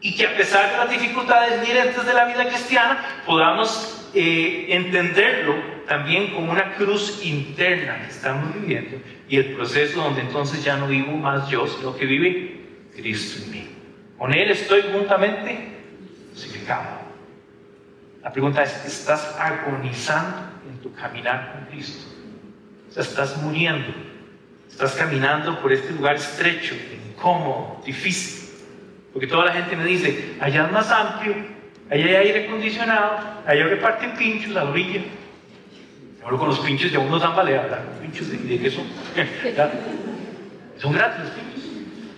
y que a pesar de las dificultades inherentes de la vida cristiana podamos entenderlo también como una cruz interna que estamos viviendo y el proceso donde entonces ya no vivo más yo, sino que vive Cristo en mí. Con Él estoy juntamente crucificado. La pregunta es, ¿estás agonizando en tu caminar con Cristo? O sea, estás muriendo, estás caminando por este lugar estrecho, incómodo, difícil. Porque toda la gente me dice, allá es más amplio, allá hay aire acondicionado, allá reparten pinchos a la orilla. Ahora con los pinchos ya uno dan balea, ¿verdad? Los pinchos de queso, son gratis los pinchos.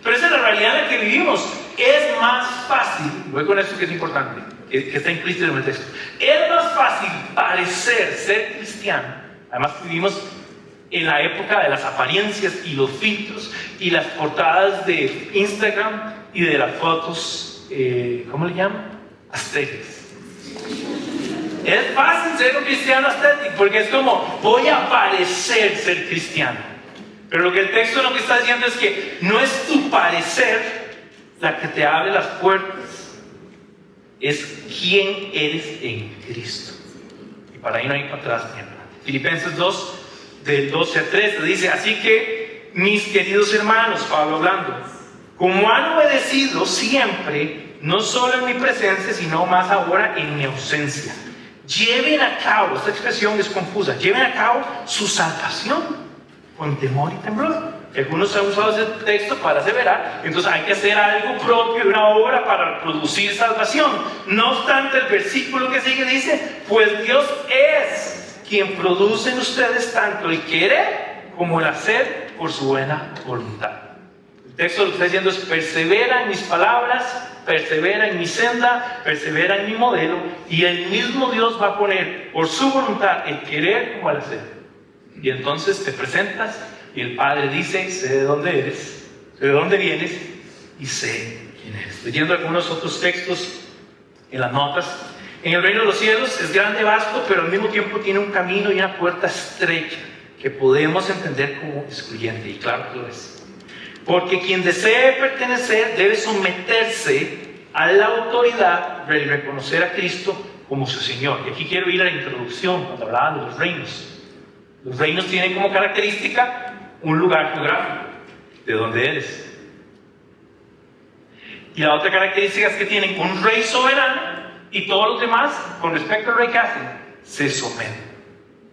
Pero esa es la realidad en la que vivimos. Es más fácil, voy con esto que es importante, que está implícito en el texto. Es más fácil parecer ser cristiano. Además vivimos en la época de las apariencias y los filtros y las portadas de Instagram y de las fotos, ¿cómo le llaman? Estéticas. Es fácil ser un cristiano estético porque es como, voy a parecer ser cristiano. Pero lo que el texto lo que está diciendo es que no es tu parecer la que te abre las puertas, es quién eres en Cristo. Y para ahí no hay para atrás. Filipenses 2, del 12 al 13, dice, así que, mis queridos hermanos, Pablo hablando, como han obedecido siempre, no solo en mi presencia, sino más ahora en mi ausencia, lleven a cabo, esta expresión es confusa, lleven a cabo su salvación con temor y temblor. Algunos han usado ese texto para aseverar, entonces hay que hacer algo propio, una obra para producir salvación. No obstante, el versículo que sigue dice, pues Dios es quien produce en ustedes tanto el querer como el hacer por su buena voluntad. El texto lo que está diciendo es, persevera en mis palabras, persevera en mi senda, persevera en mi modelo, y el mismo Dios va a poner por su voluntad el querer como el hacer. Y entonces te presentas y el Padre dice, sé de dónde eres, sé de dónde vienes, y sé quién eres. Leyendo algunos otros textos en las notas, en el reino de los cielos es grande, vasto, pero al mismo tiempo tiene un camino y una puerta estrecha que podemos entender como excluyente, y claro que lo es. Porque quien desee pertenecer debe someterse a la autoridad de reconocer a Cristo como su Señor. Y aquí quiero ir a la introducción cuando hablaban de los reinos. Los reinos tienen como característica un lugar geográfico, de donde eres. Y la otra característica es que tienen un rey soberano y todos los demás, con respecto al rey que hacen, se someten.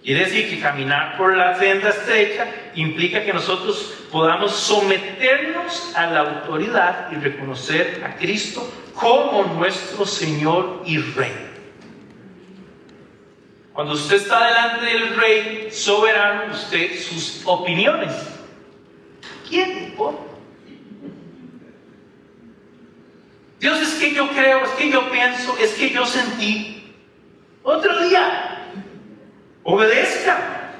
Quiere decir que caminar por la senda estrecha implica que nosotros podamos someternos a la autoridad y reconocer a Cristo como nuestro Señor y Rey. Cuando usted está delante del Rey soberano, sus opiniones, ¿quién le importa? Dios, es que yo creo, es que yo pienso, es que yo sentí. Otro día. Obedezca.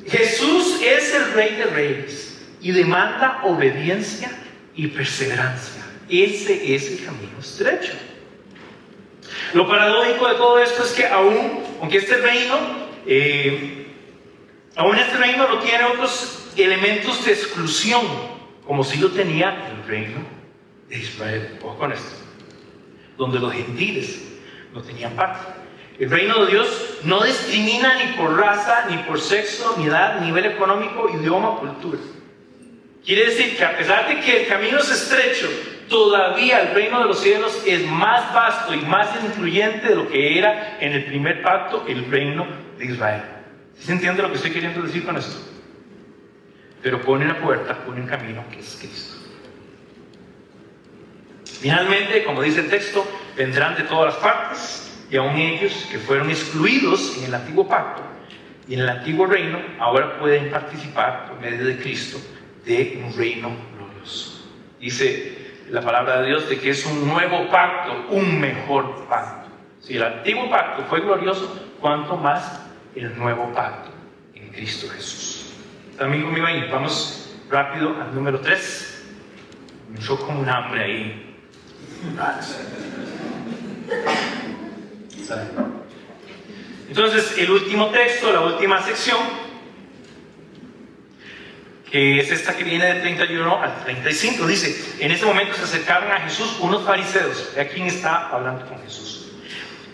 Jesús es el Rey de Reyes y demanda obediencia y perseverancia. Ese es el camino estrecho. Lo paradójico de todo esto es que aunque este reino no tiene otros elementos de exclusión, como si lo tenía el reino de Israel. Ojo con esto. Donde los gentiles no tenían parte. El reino de Dios no discrimina ni por raza, ni por sexo, ni edad, nivel económico, idioma o cultura. Quiere decir que a pesar de que el camino es estrecho, todavía el reino de los cielos es más vasto y más incluyente de lo que era en el primer pacto el reino de Israel. ¿Sí se entiende lo que estoy queriendo decir con esto? Pero pone una puerta, pone un camino que es Cristo. Finalmente, como dice el texto, vendrán de todas las partes. Y aún ellos que fueron excluidos en el antiguo pacto y en el antiguo reino, ahora pueden participar por medio de Cristo de un reino glorioso. Dice la palabra de Dios de que es un nuevo pacto, un mejor pacto. Si el antiguo pacto fue glorioso, ¿cuánto más el nuevo pacto en Cristo Jesús? También conmigo ahí, vamos rápido al número 3. Me echó como un hambre ahí. Entonces, el último texto, la última sección, que es esta que viene del 31 al 35, dice: en ese momento se acercaron a Jesús unos fariseos. ¿A quién está hablando con Jesús?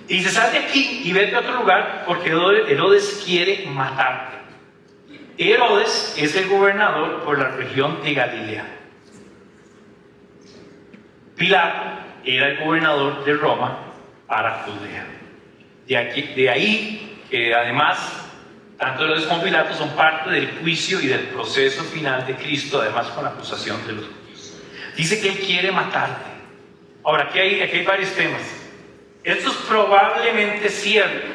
Y dice: sal de aquí y vete a otro lugar, porque Herodes quiere matarte. Herodes es el gobernador por la región de Galilea. Pilato era el gobernador de Roma para Judea. De ahí que además tanto Herodes como Pilato son parte del juicio y del proceso final de Cristo, además con la acusación de los judíos. Dice que él quiere matarte. Ahora, aquí hay varios temas. Esto es probablemente cierto,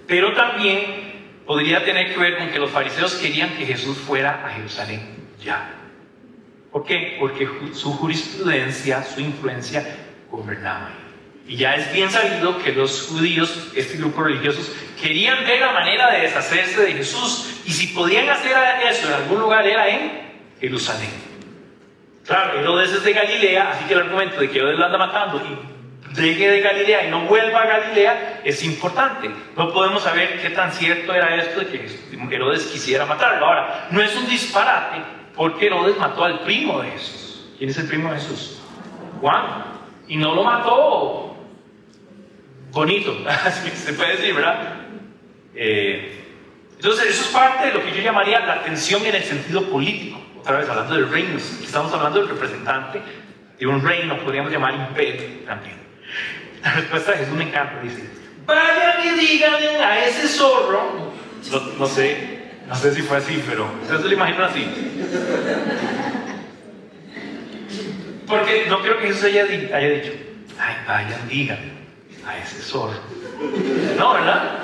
pero también podría tener que ver con que los fariseos querían que Jesús fuera a Jerusalén ya. ¿Por qué? Porque su jurisprudencia, su influencia gobernaba ahí. Y ya es bien sabido que los judíos, este grupo religiosos, querían ver la manera de deshacerse de Jesús. Y si podían hacer eso en algún lugar, era en Jerusalén. Claro, Herodes es de Galilea, así que el argumento de que Herodes lo anda matando y llegue de Galilea y no vuelva a Galilea es importante. No podemos saber qué tan cierto era esto de que Herodes quisiera matarlo. Ahora, no es un disparate, porque Herodes mató al primo de Jesús. ¿Quién es el primo de Jesús? Juan. Y no lo mató bonito, así que se puede decir, ¿verdad? Entonces, eso es parte de lo que yo llamaría la tensión en el sentido político. Otra vez, hablando de reinos, estamos hablando del representante de un reino, podríamos llamar imperio también. La respuesta de Jesús me encanta, dice: vayan y díganle a ese zorro, no sé si fue así, pero ustedes se lo imaginan así. Porque no creo que Jesús haya dicho: ay, vayan, díganle a ese zorro. No, ¿verdad?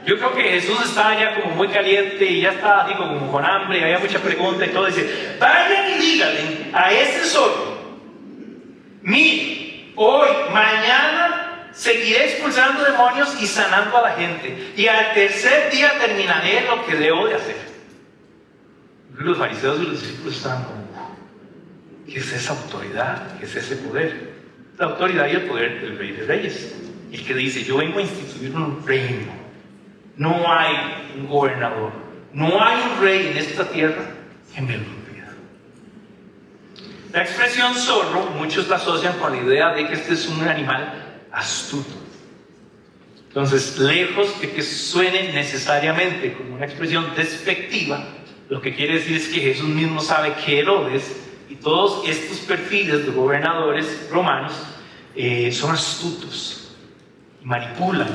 Yo creo que Jesús estaba ya como muy caliente y ya estaba así como con hambre y había mucha pregunta y todo. Dice: vayan y díganle a ese zorro: mire, hoy, mañana seguiré expulsando demonios y sanando a la gente, y al tercer día terminaré lo que debo de hacer. Los fariseos y los discípulos estaban como: ¿Qué es esa autoridad? ¿Qué es ese poder? La autoridad y el poder del Rey de Reyes. El que dice, yo vengo a instituir un reino. No hay un gobernador, no hay un rey en esta tierra que me lo impida. La expresión zorro, muchos la asocian con la idea de que este es un animal astuto. Entonces, lejos de que suene necesariamente como una expresión despectiva, lo que quiere decir es que Jesús mismo sabe que Herodes y todos estos perfiles de gobernadores romanos son astutos, y manipulan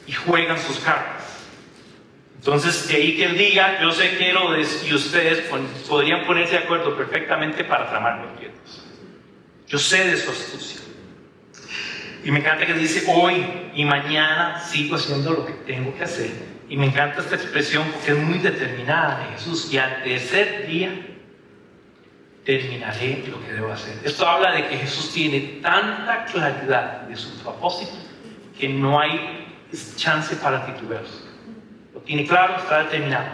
y juegan sus cartas. Entonces, de ahí que él diga, yo sé que Herodes y ustedes podrían ponerse de acuerdo perfectamente para tramar cualquier cosa. Yo sé de su astucia. Y me encanta que dice, hoy y mañana sigo haciendo lo que tengo que hacer. Y me encanta esta expresión porque es muy determinada de Jesús. Y al tercer día terminaré lo que debo hacer. Esto habla de que Jesús tiene tanta claridad de su propósito que no hay chance para titubeos. Lo tiene claro, está determinado.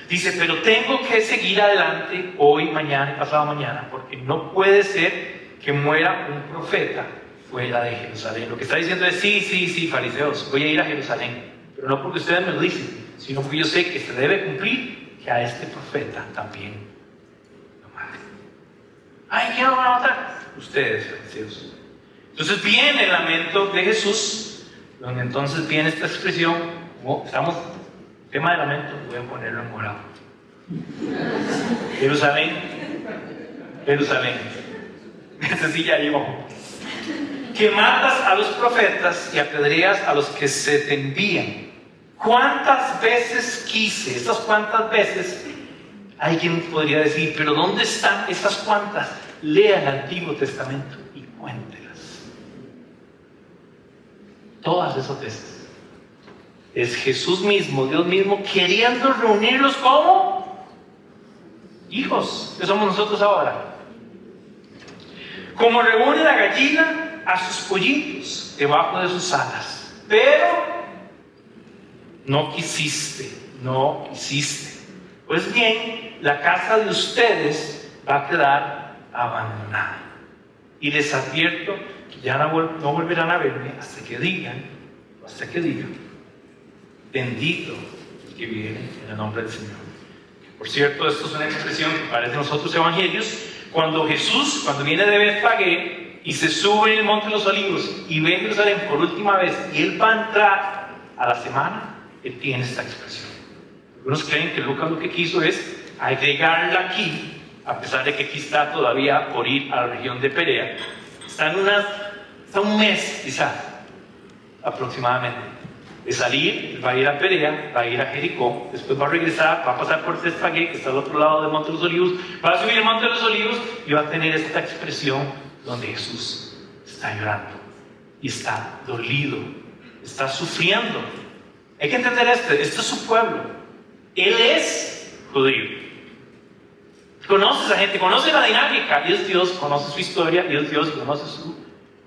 Dice, pero tengo que seguir adelante hoy, mañana y pasado mañana, porque no puede ser que muera un profeta fuera de Jerusalén. Lo que está diciendo es, sí, fariseos, voy a ir a Jerusalén, pero no porque ustedes me lo dicen, sino porque yo sé que se debe cumplir que a este profeta también lo maten. Ay, ¿quién lo va a matar? Ustedes, fariseos. Entonces viene el lamento de Jesús, donde entonces viene esta expresión, como estamos, tema de lamento, voy a ponerlo en morado. Jerusalén, ese sí ya llegó. Que matas a los profetas y apedreas a los que se te envían. ¿Cuántas veces quise? Estas cuántas veces, alguien podría decir, pero ¿dónde están esas cuantas? Lea el Antiguo Testamento y cuéntelas. Todas esas veces. Es Jesús mismo, Dios mismo, queriendo reunirlos como hijos, que somos nosotros ahora. Como reúne la gallina a sus pollitos debajo de sus alas. Pero no quisiste. Pues bien, la casa de ustedes va a quedar abandonada. Y les advierto que ya no volverán a verme hasta que digan, bendito el que viene en el nombre del Señor. Por cierto, esto es una expresión que aparece en los otros evangelios. Cuando Jesús, cuando viene de Betfagé y se sube en el Monte de los Olivos y ve Jerusalén por última vez y él va a entrar a la semana, él tiene esta expresión. Algunos creen que Lucas lo que quiso es agregarla aquí, a pesar de que aquí está todavía por ir a la región de Perea. Está un mes quizás, aproximadamente, de salir. Va a ir a Perea, va a ir a Jericó, después va a regresar, va a pasar por Betfagé, que está al otro lado del Monte de los Olivos, va a subir el Monte de los Olivos y va a tener esta expresión donde Jesús está llorando y está dolido, está sufriendo. Hay que entender este es su pueblo. Él es judío. Conoce a esa gente, conoce la dinámica. Y es Dios, conoce su historia, y es Dios y conoce su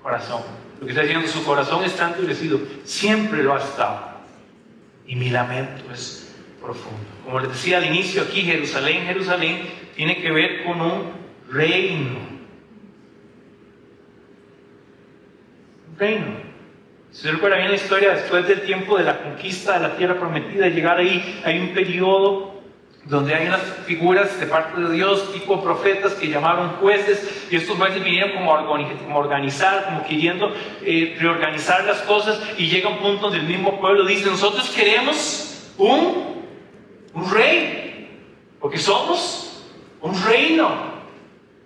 corazón. Lo que está diciendo, su corazón está endurecido. Siempre lo ha estado. Y mi lamento es profundo. Como les decía al inicio, aquí Jerusalén tiene que ver con un reino. Un reino. Si se recuerda bien la historia, después del tiempo de la conquista de la tierra prometida, de llegar ahí, hay un periodo donde hay unas figuras de parte de Dios, tipo profetas, que llamaron jueces, y estos jueces vinieron como a organizar, como queriendo reorganizar las cosas, y llega un punto donde el mismo pueblo dice, nosotros queremos un rey, porque somos un reino.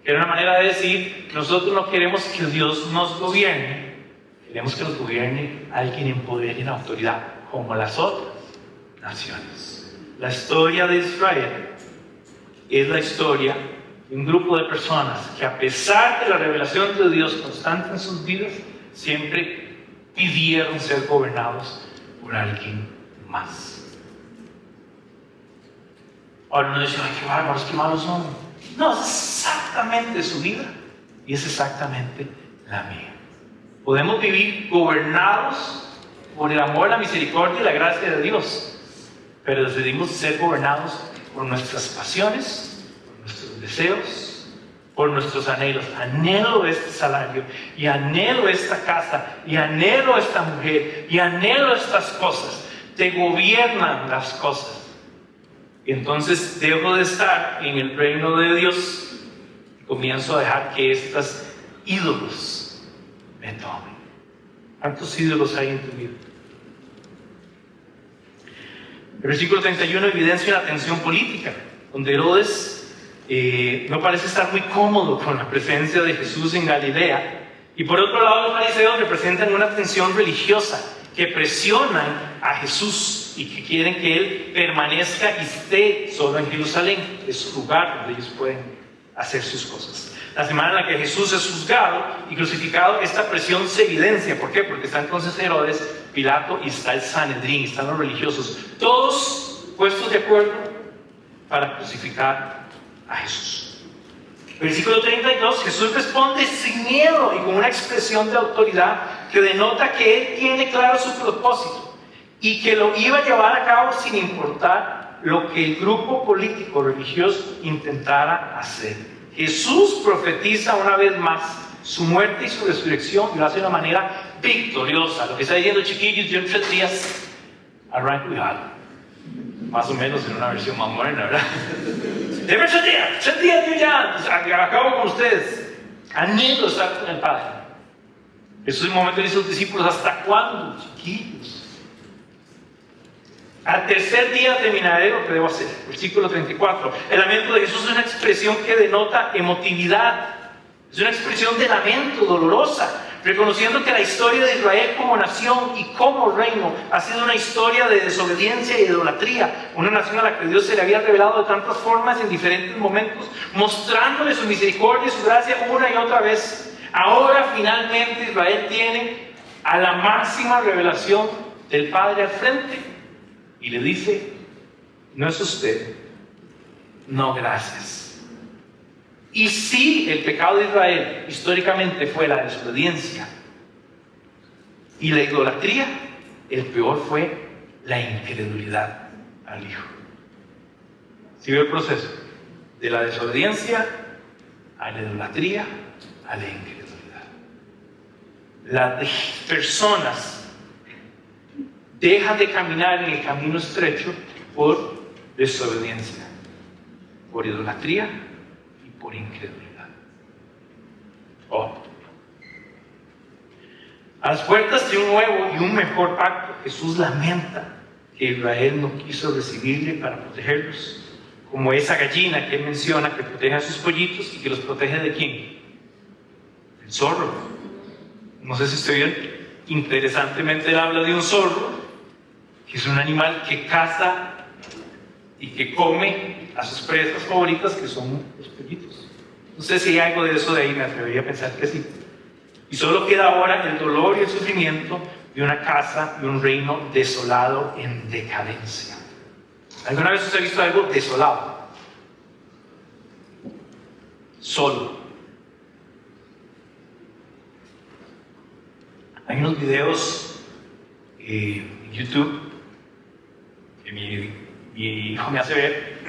Que era una manera de decir, nosotros no queremos que Dios nos gobierne, queremos que nos gobierne alguien en poder y en autoridad, como las otras naciones. La historia de Israel es la historia de un grupo de personas que, a pesar de la revelación de Dios constante en sus vidas, siempre pidieron ser gobernados por alguien más. Ahora uno dice, ay, qué bárbaros, qué malos son. No, es exactamente su vida y es exactamente la mía. Podemos vivir gobernados por el amor, la misericordia y la gracia de Dios, pero decidimos ser gobernados por nuestras pasiones, por nuestros deseos, por nuestros anhelos. Anhelo este salario, y anhelo esta casa, y anhelo esta mujer, y anhelo estas cosas. Te gobiernan las cosas. Y entonces dejo de estar en el reino de Dios y comienzo a dejar que estos ídolos me tomen. ¿Cuántos ídolos hay en tu vida? El versículo 31 evidencia una tensión política, donde Herodes no parece estar muy cómodo con la presencia de Jesús en Galilea. Y por otro lado, los fariseos representan una tensión religiosa que presionan a Jesús y que quieren que Él permanezca y esté solo en Jerusalén. Es su lugar donde ellos pueden hacer sus cosas. La semana en la que Jesús es juzgado y crucificado, esta presión se evidencia. ¿Por qué? Porque está entonces Herodes, Pilato, y está el Sanedrín, están los religiosos, todos puestos de acuerdo para crucificar a Jesús. Versículo 32, Jesús responde sin miedo y con una expresión de autoridad que denota que Él tiene claro su propósito y que lo iba a llevar a cabo sin importar lo que el grupo político religioso intentara hacer. Jesús profetiza una vez más su muerte y su resurrección, y lo hace de una manera victoriosa. Lo que está diciendo, chiquillos, yo en 3 días arranco y jalo. Más o menos en una versión más moderna, ¿verdad? Deme 3 días yo ya acabo con ustedes. Anhelo estar con el Padre. Jesús en un momento le dice a sus discípulos: ¿hasta cuándo, chiquillos? Al 3er día terminaré lo que debo hacer. Versículo 34. El lamento de Jesús es una expresión que denota emotividad. Es una expresión de lamento dolorosa, reconociendo que la historia de Israel como nación y como reino ha sido una historia de desobediencia y de idolatría. Una nación a la que Dios se le había revelado de tantas formas en diferentes momentos, mostrándole su misericordia y su gracia una y otra vez. Ahora finalmente Israel tiene a la máxima revelación del Padre al frente. Y le dice: no es usted, no, gracias. Y sí, el pecado de Israel históricamente fue la desobediencia y la idolatría, el peor fue la incredulidad al Hijo. ¿Sí vio el proceso? De la desobediencia a la idolatría a la incredulidad. Las personas dejan de caminar en el camino estrecho por desobediencia, por idolatría y por incredulidad. A las puertas de un nuevo y un mejor pacto, Jesús lamenta que Israel no quiso recibirle para protegerlos, como esa gallina que él menciona que protege a sus pollitos y que los protege ¿de quién? El zorro. No sé si usted vio, interesantemente él habla de un zorro, que es un animal que caza y que come a sus presas favoritas, que son los pollitos. No sé si hay algo de eso de ahí, me atrevería a pensar que sí. Y solo queda ahora el dolor y el sufrimiento de una casa, de un reino desolado en decadencia. ¿Alguna vez usted ha visto algo desolado? Solo. Hay unos videos en YouTube que mi hijo me hace ver,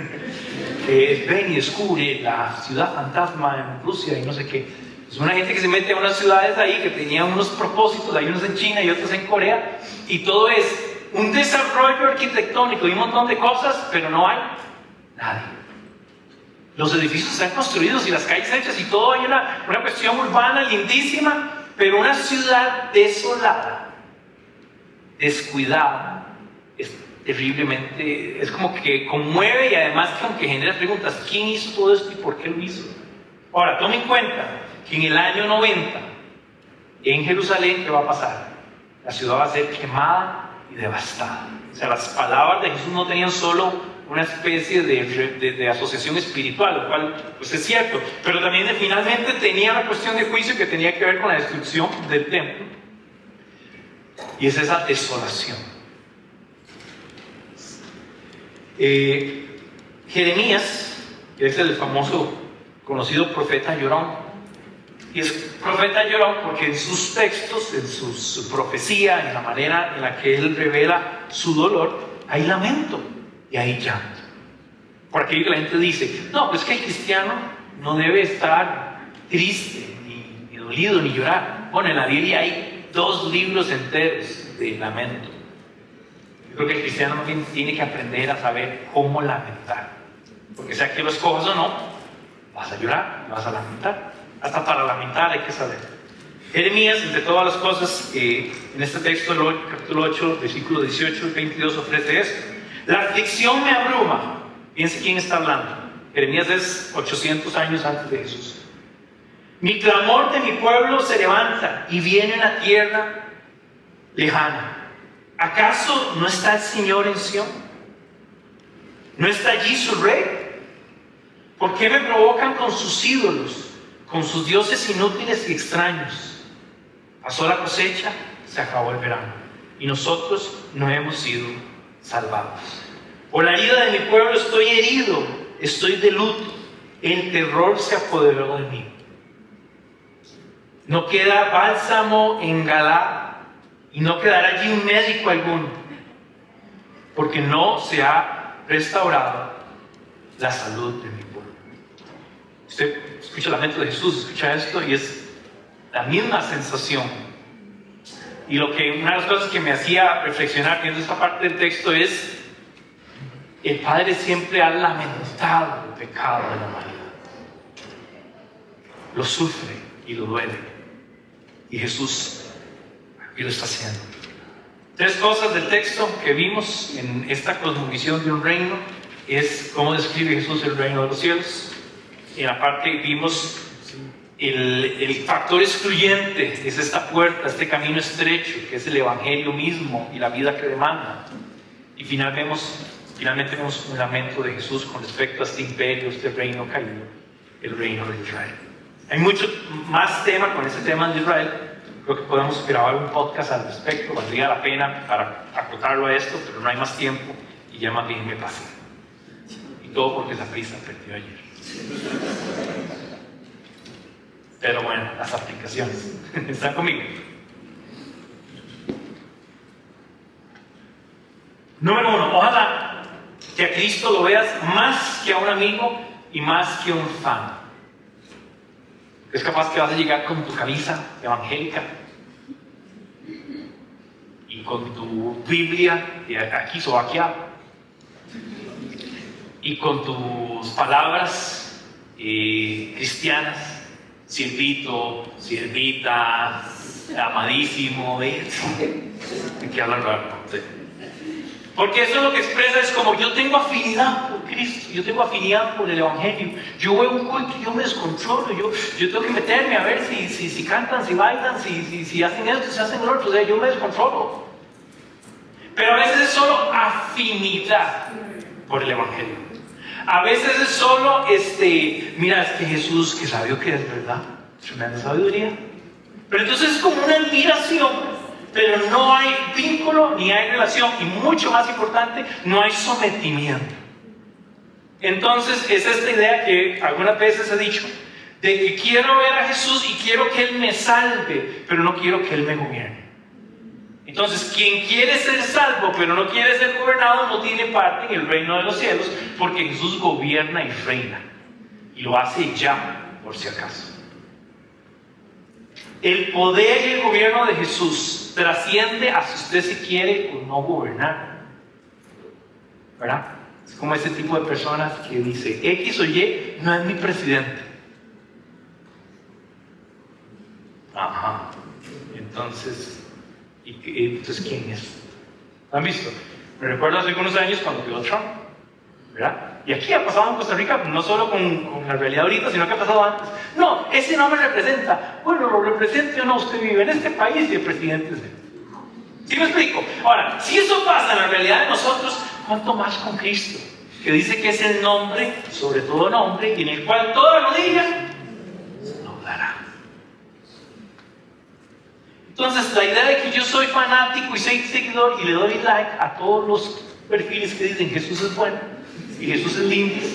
ven y descubre la ciudad fantasma en Rusia y no sé qué. Es una gente que se mete a unas ciudades ahí que tenían unos propósitos, hay unos en China y otros en Corea, y todo es un desarrollo arquitectónico y un montón de cosas, pero no hay nadie. Los edificios están construidos y las calles hechas y todo, hay una cuestión urbana lindísima, pero una ciudad desolada, descuidada, es terriblemente, es como que conmueve y además como que genera preguntas: ¿quién hizo todo esto y por qué lo hizo? Ahora, tome en cuenta que en el año 90, en Jerusalén, ¿qué va a pasar? La ciudad va a ser quemada y devastada. O sea, las palabras de Jesús no tenían solo una especie de asociación espiritual, lo cual pues es cierto, pero también finalmente tenía una cuestión de juicio que tenía que ver con la destrucción del templo. Y es esa desolación. Jeremías, que es el famoso, conocido profeta llorón, y es profeta llorón porque en sus textos, en su profecía, en la manera en la que él revela su dolor, hay lamento y hay llanto. Por aquello que la gente dice: no, pues que el cristiano no debe estar triste, ni dolido, ni llorar. Bueno, en la Biblia hay 2 libros enteros de lamento. Yo creo que el cristiano también tiene que aprender a saber cómo lamentar. Porque sea que lo escojas o no, vas a llorar, vas a lamentar. Hasta para lamentar hay que saber. Jeremías, entre todas las cosas, en este texto, capítulo 8, versículo 18 y 22, ofrece esto. La aflicción me abruma. Fíjense quién está hablando. Jeremías es 800 años antes de Jesús. Mi clamor de mi pueblo se levanta y viene a la tierra lejana. ¿Acaso no está el Señor en Sión? ¿No está allí su rey? ¿Por qué me provocan con sus ídolos, con sus dioses inútiles y extraños? Pasó la cosecha, se acabó el verano, y nosotros no hemos sido salvados. Por la herida de mi pueblo estoy herido, estoy de luto, el terror se apoderó de mí. No queda bálsamo en Galaad, y no quedará allí un médico alguno, porque no se ha restaurado la salud de mi pueblo. Usted escucha el lamento de Jesús, escucha esto y es la misma sensación. Y una de las cosas que me hacía reflexionar viendo esta parte del texto es: el Padre siempre ha lamentado el pecado de la humanidad, lo sufre y lo duele, y Jesús y lo está haciendo. 3 cosas del texto que vimos en esta cosmovisión de un reino es cómo describe Jesús el reino de los cielos. En la parte vimos el factor excluyente, es esta puerta, este camino estrecho, que es el evangelio mismo y la vida que demanda. Y finalmente vemos un lamento de Jesús con respecto a este imperio, este reino caído, el reino de Israel. Hay mucho más tema con este tema de Israel. Creo que podemos grabar un podcast al respecto, valdría la pena para acotarlo a esto, pero no hay más tiempo y ya más bien me pasé. Y todo porque la prisa perdió ayer. Pero bueno, las aplicaciones. ¿Están conmigo? Número 1, ojalá que a Cristo lo veas más que a un amigo y más que a un fan. Es capaz que vas a llegar con tu camisa evangélica y con tu Biblia aquí sobaqueada y con tus palabras cristianas, siervito, siervita, amadísimo, ¿de qué hablan raro? ¿Sí? Porque eso es lo que expresa, es como: yo tengo afinidad por Cristo, yo tengo afinidad por el Evangelio, yo veo un culto y yo me descontrolo, yo tengo que meterme a ver si cantan, si bailan, si hacen esto, si hacen lo otro, o sea, yo me descontrolo. Pero a veces es solo afinidad por el Evangelio. A veces es solo, mira, es que Jesús, que sabe que es verdad, tremenda sabiduría. Pero entonces es como una admiración, pero no hay vínculo ni hay relación, y mucho más importante, no hay sometimiento. Entonces es esta idea que algunas veces he dicho, de que quiero ver a Jesús y quiero que Él me salve, pero no quiero que Él me gobierne. Entonces, quien quiere ser salvo pero no quiere ser gobernado no tiene parte en el reino de los cielos, porque Jesús gobierna y reina, y lo hace ya, por si acaso. El poder y el gobierno de Jesús trasciende a si usted se quiere o no gobernar, ¿verdad? Es como ese tipo de personas que dice: X o Y no es mi presidente. Ajá. Entonces ¿quién es? ¿Han visto? Me recuerdo hace algunos años cuando quedó Trump, ¿verdad? Y aquí ha pasado en Costa Rica, no solo con la realidad ahorita, sino que ha pasado antes. No, ese no me representa. Bueno, lo represente o no, usted vive en este país y el presidente es él. ¿Sí me explico? Ahora, si eso pasa en la realidad de nosotros, ¿cuánto más con Cristo? Que dice que es el nombre, sobre todo nombre, y en el cual toda rodilla se doblará. Entonces, la idea de que yo soy fanático y soy seguidor y le doy like a todos los perfiles que dicen Jesús es bueno y Jesús es lindo,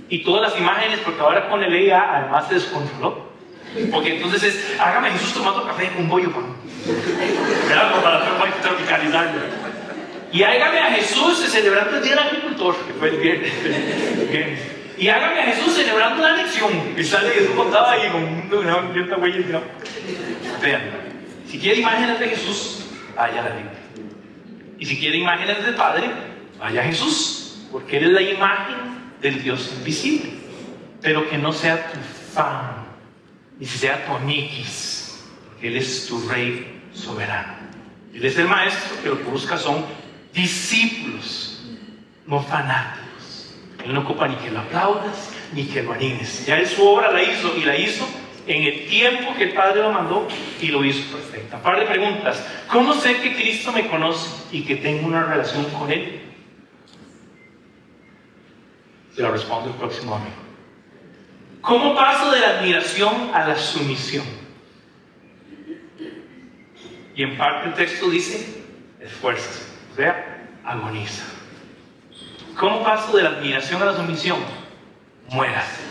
y todas las imágenes, porque ahora con el IA además se descontroló, porque entonces es: hágame Jesús tomando café con bollo, ¿verdad? Para tropicalizarlo. Y hágame a Jesús celebrando el Día del Agricultor, que fue el viernes. y hágame a Jesús celebrando la lección. Y sale Jesús montado ahí con una cierta huella. ¿No? Vean, si quiere imágenes de Jesús, vaya a la Biblia. Y si quiere imágenes del Padre, vaya a Jesús, porque Él es la imagen del Dios invisible. Pero que no sea tu fan, ni si sea tu amiquis, porque Él es tu Rey soberano. Él es el Maestro que lo que busca son discípulos, no fanáticos. Él no ocupa ni que lo aplaudas, ni que lo animes. Ya Él su obra la hizo, y la hizo en el tiempo que el Padre lo mandó, y lo hizo perfecta. Un par de preguntas. ¿Cómo sé que Cristo me conoce y que tengo una relación con Él? Se lo respondo el próximo domingo. ¿Cómo paso de la admiración a la sumisión? Y en parte el texto dice, esfuérzase, o sea, agoniza. ¿Cómo paso de la admiración a la sumisión? Muérase.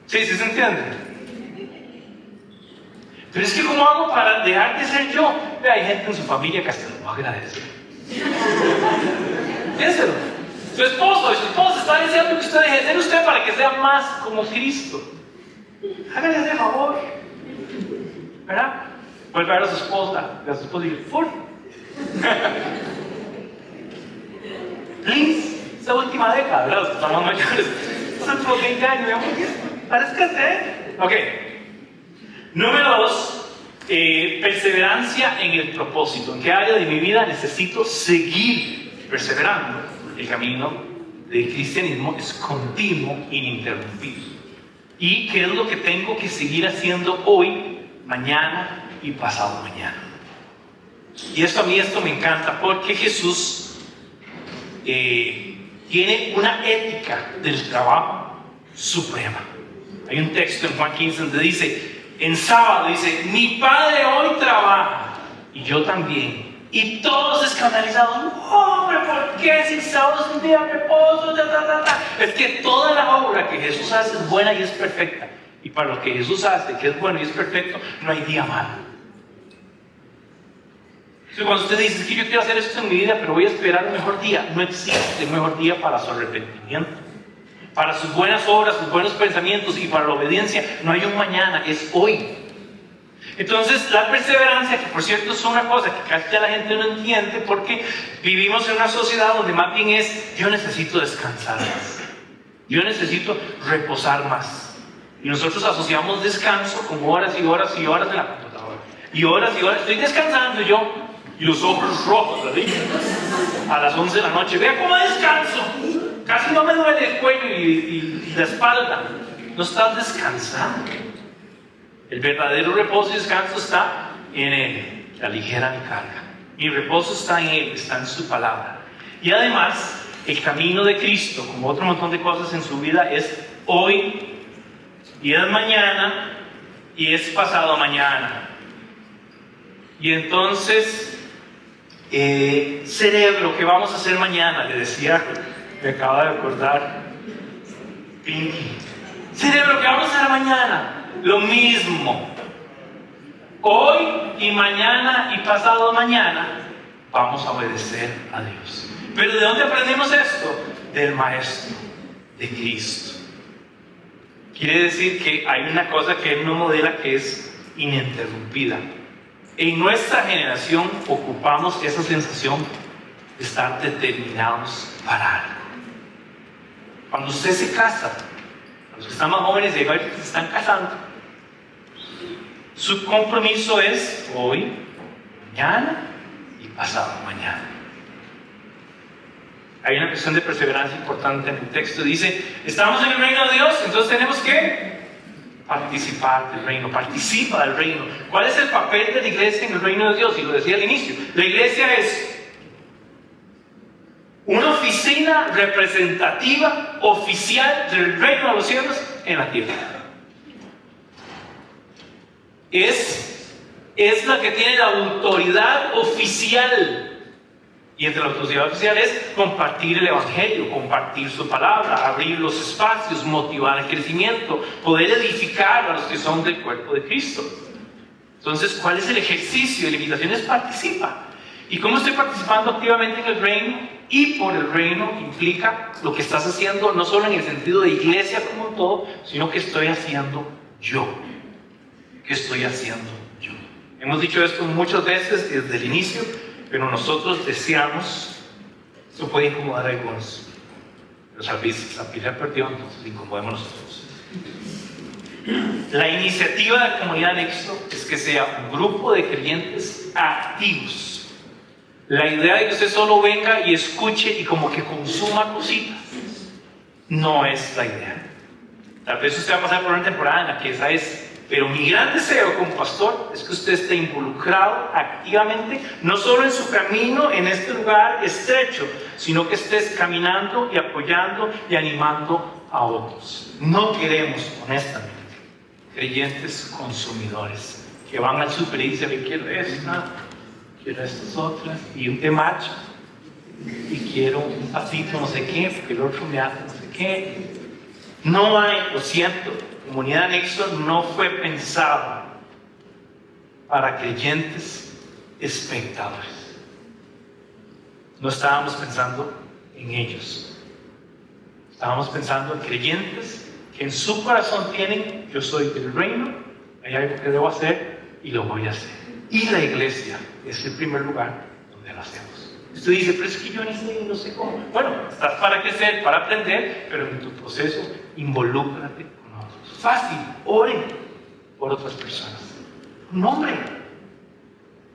¿Sí se entiende? Pero es que ¿cómo hago para dejar de ser yo? Hay gente en su familia que hasta lo agradece. Piénselo. Su esposa está deseando que usted deje de ser usted para que sea más como Cristo. Hágale ese favor. ¿Verdad? Vuelve a ver a su esposa. Y a su esposa dice, por please, esta última década, ¿verdad? Los que estamos mayores. Los últimos 20 años, parezcate. Ok. Número 2, perseverancia en el propósito. ¿En qué área de mi vida necesito seguir perseverando? El camino del cristianismo es continuo, ininterrumpido. ¿Y qué es lo que tengo que seguir haciendo hoy, mañana y pasado mañana? Y a mí esto me encanta, porque Jesús tiene una ética del trabajo suprema. Hay un texto en Juan 15 donde dice, en sábado dice, mi Padre hoy trabaja y yo también. Y todos escandalizados, hombre, ¿por qué si el sábado es un día de reposo? Es que toda la obra que Jesús hace es buena y es perfecta. Y para lo que Jesús hace, que es bueno y es perfecto, no hay día malo. Entonces, cuando usted dice, es que yo quiero hacer esto en mi vida, pero voy a esperar un mejor día, no existe un mejor día para su arrepentimiento. Para sus buenas obras, sus buenos pensamientos y para la obediencia, no hay un mañana, es hoy. Entonces, la perseverancia, que por cierto es una cosa que casi ya la gente no entiende, porque vivimos en una sociedad donde más bien es, yo necesito descansar más, yo necesito reposar más. Y nosotros asociamos descanso con horas y horas y horas en la computadora. Y horas, estoy descansando yo, y los ojos rojos, ¿verdad? A las 11 de la noche, vea cómo descanso. Casi no me duele el cuello y la espalda. No estás descansando. El verdadero reposo y descanso está en Él, la ligera mi carga. Mi reposo está en Él, está en su palabra. Y además, el camino de Cristo, como otro montón de cosas en su vida, es hoy, y es mañana, y es pasado mañana. Y entonces, cerebro, ¿qué vamos a hacer mañana? Le decía, me acaba de acordar Pinky. Cerebro, ¿qué vamos a hacer mañana? Lo mismo. Hoy y mañana y pasado mañana vamos a obedecer a Dios. Pero ¿de dónde aprendemos esto? Del Maestro, de Cristo. Quiere decir que hay una cosa que Él nos modela que es ininterrumpida. En nuestra generación ocupamos esa sensación de estar determinados para algo. Cuando usted se casa, los que están más jóvenes y que se están casando, su compromiso es hoy, mañana y pasado mañana. Hay una cuestión de perseverancia importante en el texto. Dice, estamos en el reino de Dios, entonces tenemos que participar del reino. Participa del reino. ¿Cuál es el papel de la iglesia en el reino de Dios? Y lo decía al inicio. La iglesia es una oficina representativa, oficial del reino de los cielos en la tierra. Es la que tiene la autoridad oficial. Y entre la autoridad oficial es compartir el evangelio, compartir su palabra, abrir los espacios, motivar el crecimiento, poder edificar a los que son del cuerpo de Cristo. Entonces, ¿cuál es el ejercicio? La invitación es participa. ¿Y cómo estoy participando activamente en el reino? Y por el reino implica lo que estás haciendo, no solo en el sentido de iglesia como un todo, sino que estoy haciendo yo. ¿Qué estoy haciendo yo? Hemos dicho esto muchas veces desde el inicio, pero nosotros deseamos, esto puede incomodar a algunos, pero Salpila perdió, entonces incomodemos nosotros. La iniciativa de la comunidad Nexo es que sea un grupo de creyentes activos. La idea de que usted solo venga y escuche y como que consuma cositas no es la idea. Tal vez usted va a pasar por una temporada en la que esa es, pero mi gran deseo como pastor es que usted esté involucrado activamente, no solo en su camino en este lugar estrecho, sino que estés caminando y apoyando y animando a otros. No queremos, honestamente, creyentes consumidores que van al súper y dicen, quiero esta, quiero estas otras, y un temacho, y quiero un pasito no sé qué, porque el otro me hace no sé qué. No hay, lo siento, Comunidad Nexo no fue pensado para creyentes espectadores. No estábamos pensando en ellos. Estábamos pensando en creyentes que en su corazón tienen, yo soy del reino, hay algo que debo hacer y lo voy a hacer. Y la iglesia es el primer lugar donde lo hacemos. Usted dice, pero es que yo no sé cómo. Bueno, estás para crecer, para aprender, pero en tu proceso involúcrate con otros. Fácil, oren por otras personas. Un hombre.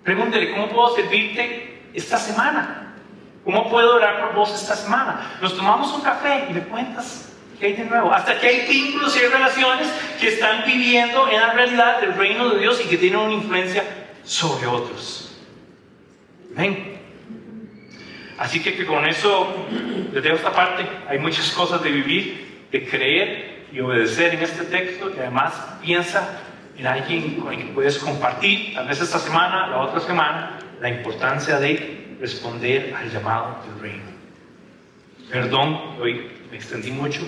Pregúntele, ¿cómo puedo servirte esta semana? ¿Cómo puedo orar por vos esta semana? Nos tomamos un café y me cuentas qué hay de nuevo. Hasta que hay vínculos y hay relaciones que están viviendo en la realidad del reino de Dios y que tienen una influencia sobre otros. Ven. Así que con eso les dejo esta parte. Hay muchas cosas de vivir, de creer y obedecer en este texto. Y además piensa en alguien con el que puedes compartir, tal vez esta semana, la otra semana, la importancia de responder al llamado del reino. Perdón, hoy me extendí mucho,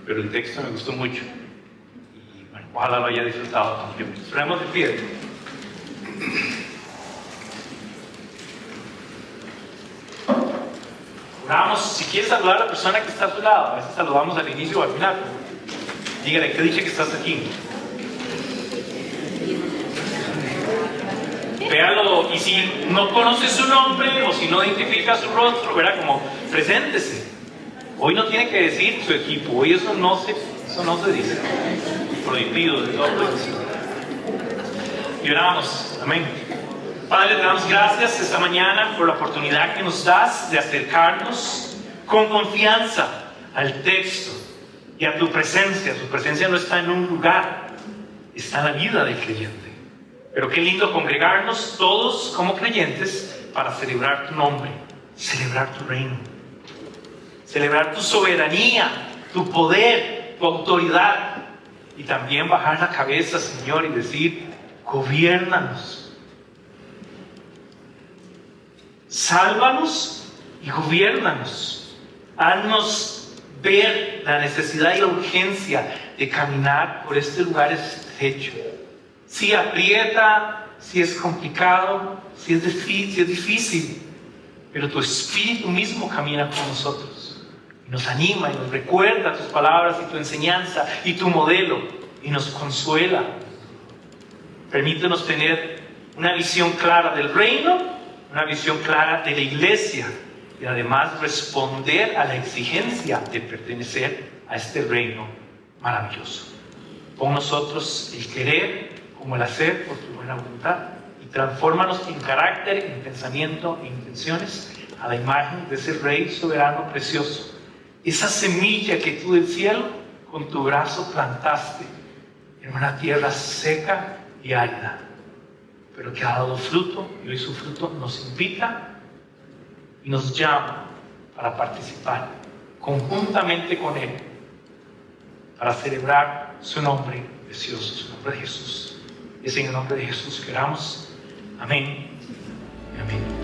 pero el texto me gustó mucho. Y bueno, ojalá lo haya disfrutado también. Esperemos de pie. Oramos, si quieres saludar a la persona que está a tu lado, a veces saludamos al inicio o al final. Dígale, ¿qué dice que estás aquí? Véalo, y si no conoce su nombre o si no identifica su rostro, verá como, preséntese. Hoy no tiene que decir su equipo, hoy eso no se dice. Prohibido de todo prohibido. Y oramos, amén. Padre, te damos gracias esta mañana por la oportunidad que nos das de acercarnos con confianza al texto y a tu presencia. Tu presencia no está en un lugar, está en la vida del creyente. Pero qué lindo congregarnos todos como creyentes para celebrar tu nombre, celebrar tu reino, celebrar tu soberanía, tu poder, tu autoridad. Y también bajar la cabeza, Señor, y decir, gobiérnanos. Sálvanos y gobiérnanos. Haznos ver la necesidad y la urgencia de caminar por este lugar estrecho. Si aprieta, si es complicado, si es difícil, pero tu Espíritu mismo camina con nosotros y nos anima y nos recuerda tus palabras y tu enseñanza y tu modelo y nos consuela. Permítenos tener una visión clara del reino, una visión clara de la iglesia y además responder a la exigencia de pertenecer a este reino maravilloso. Pon nosotros el querer como el hacer por tu buena voluntad y transfórmanos en carácter, en pensamiento e intenciones a la imagen de ese Rey soberano precioso. Esa semilla que tú del cielo con tu brazo plantaste en una tierra seca y árida, pero que ha dado fruto, y hoy su fruto nos invita y nos llama para participar conjuntamente con Él, para celebrar su nombre precioso, su nombre de Jesús. Es en el nombre de Jesús que oramos. Amén y amén.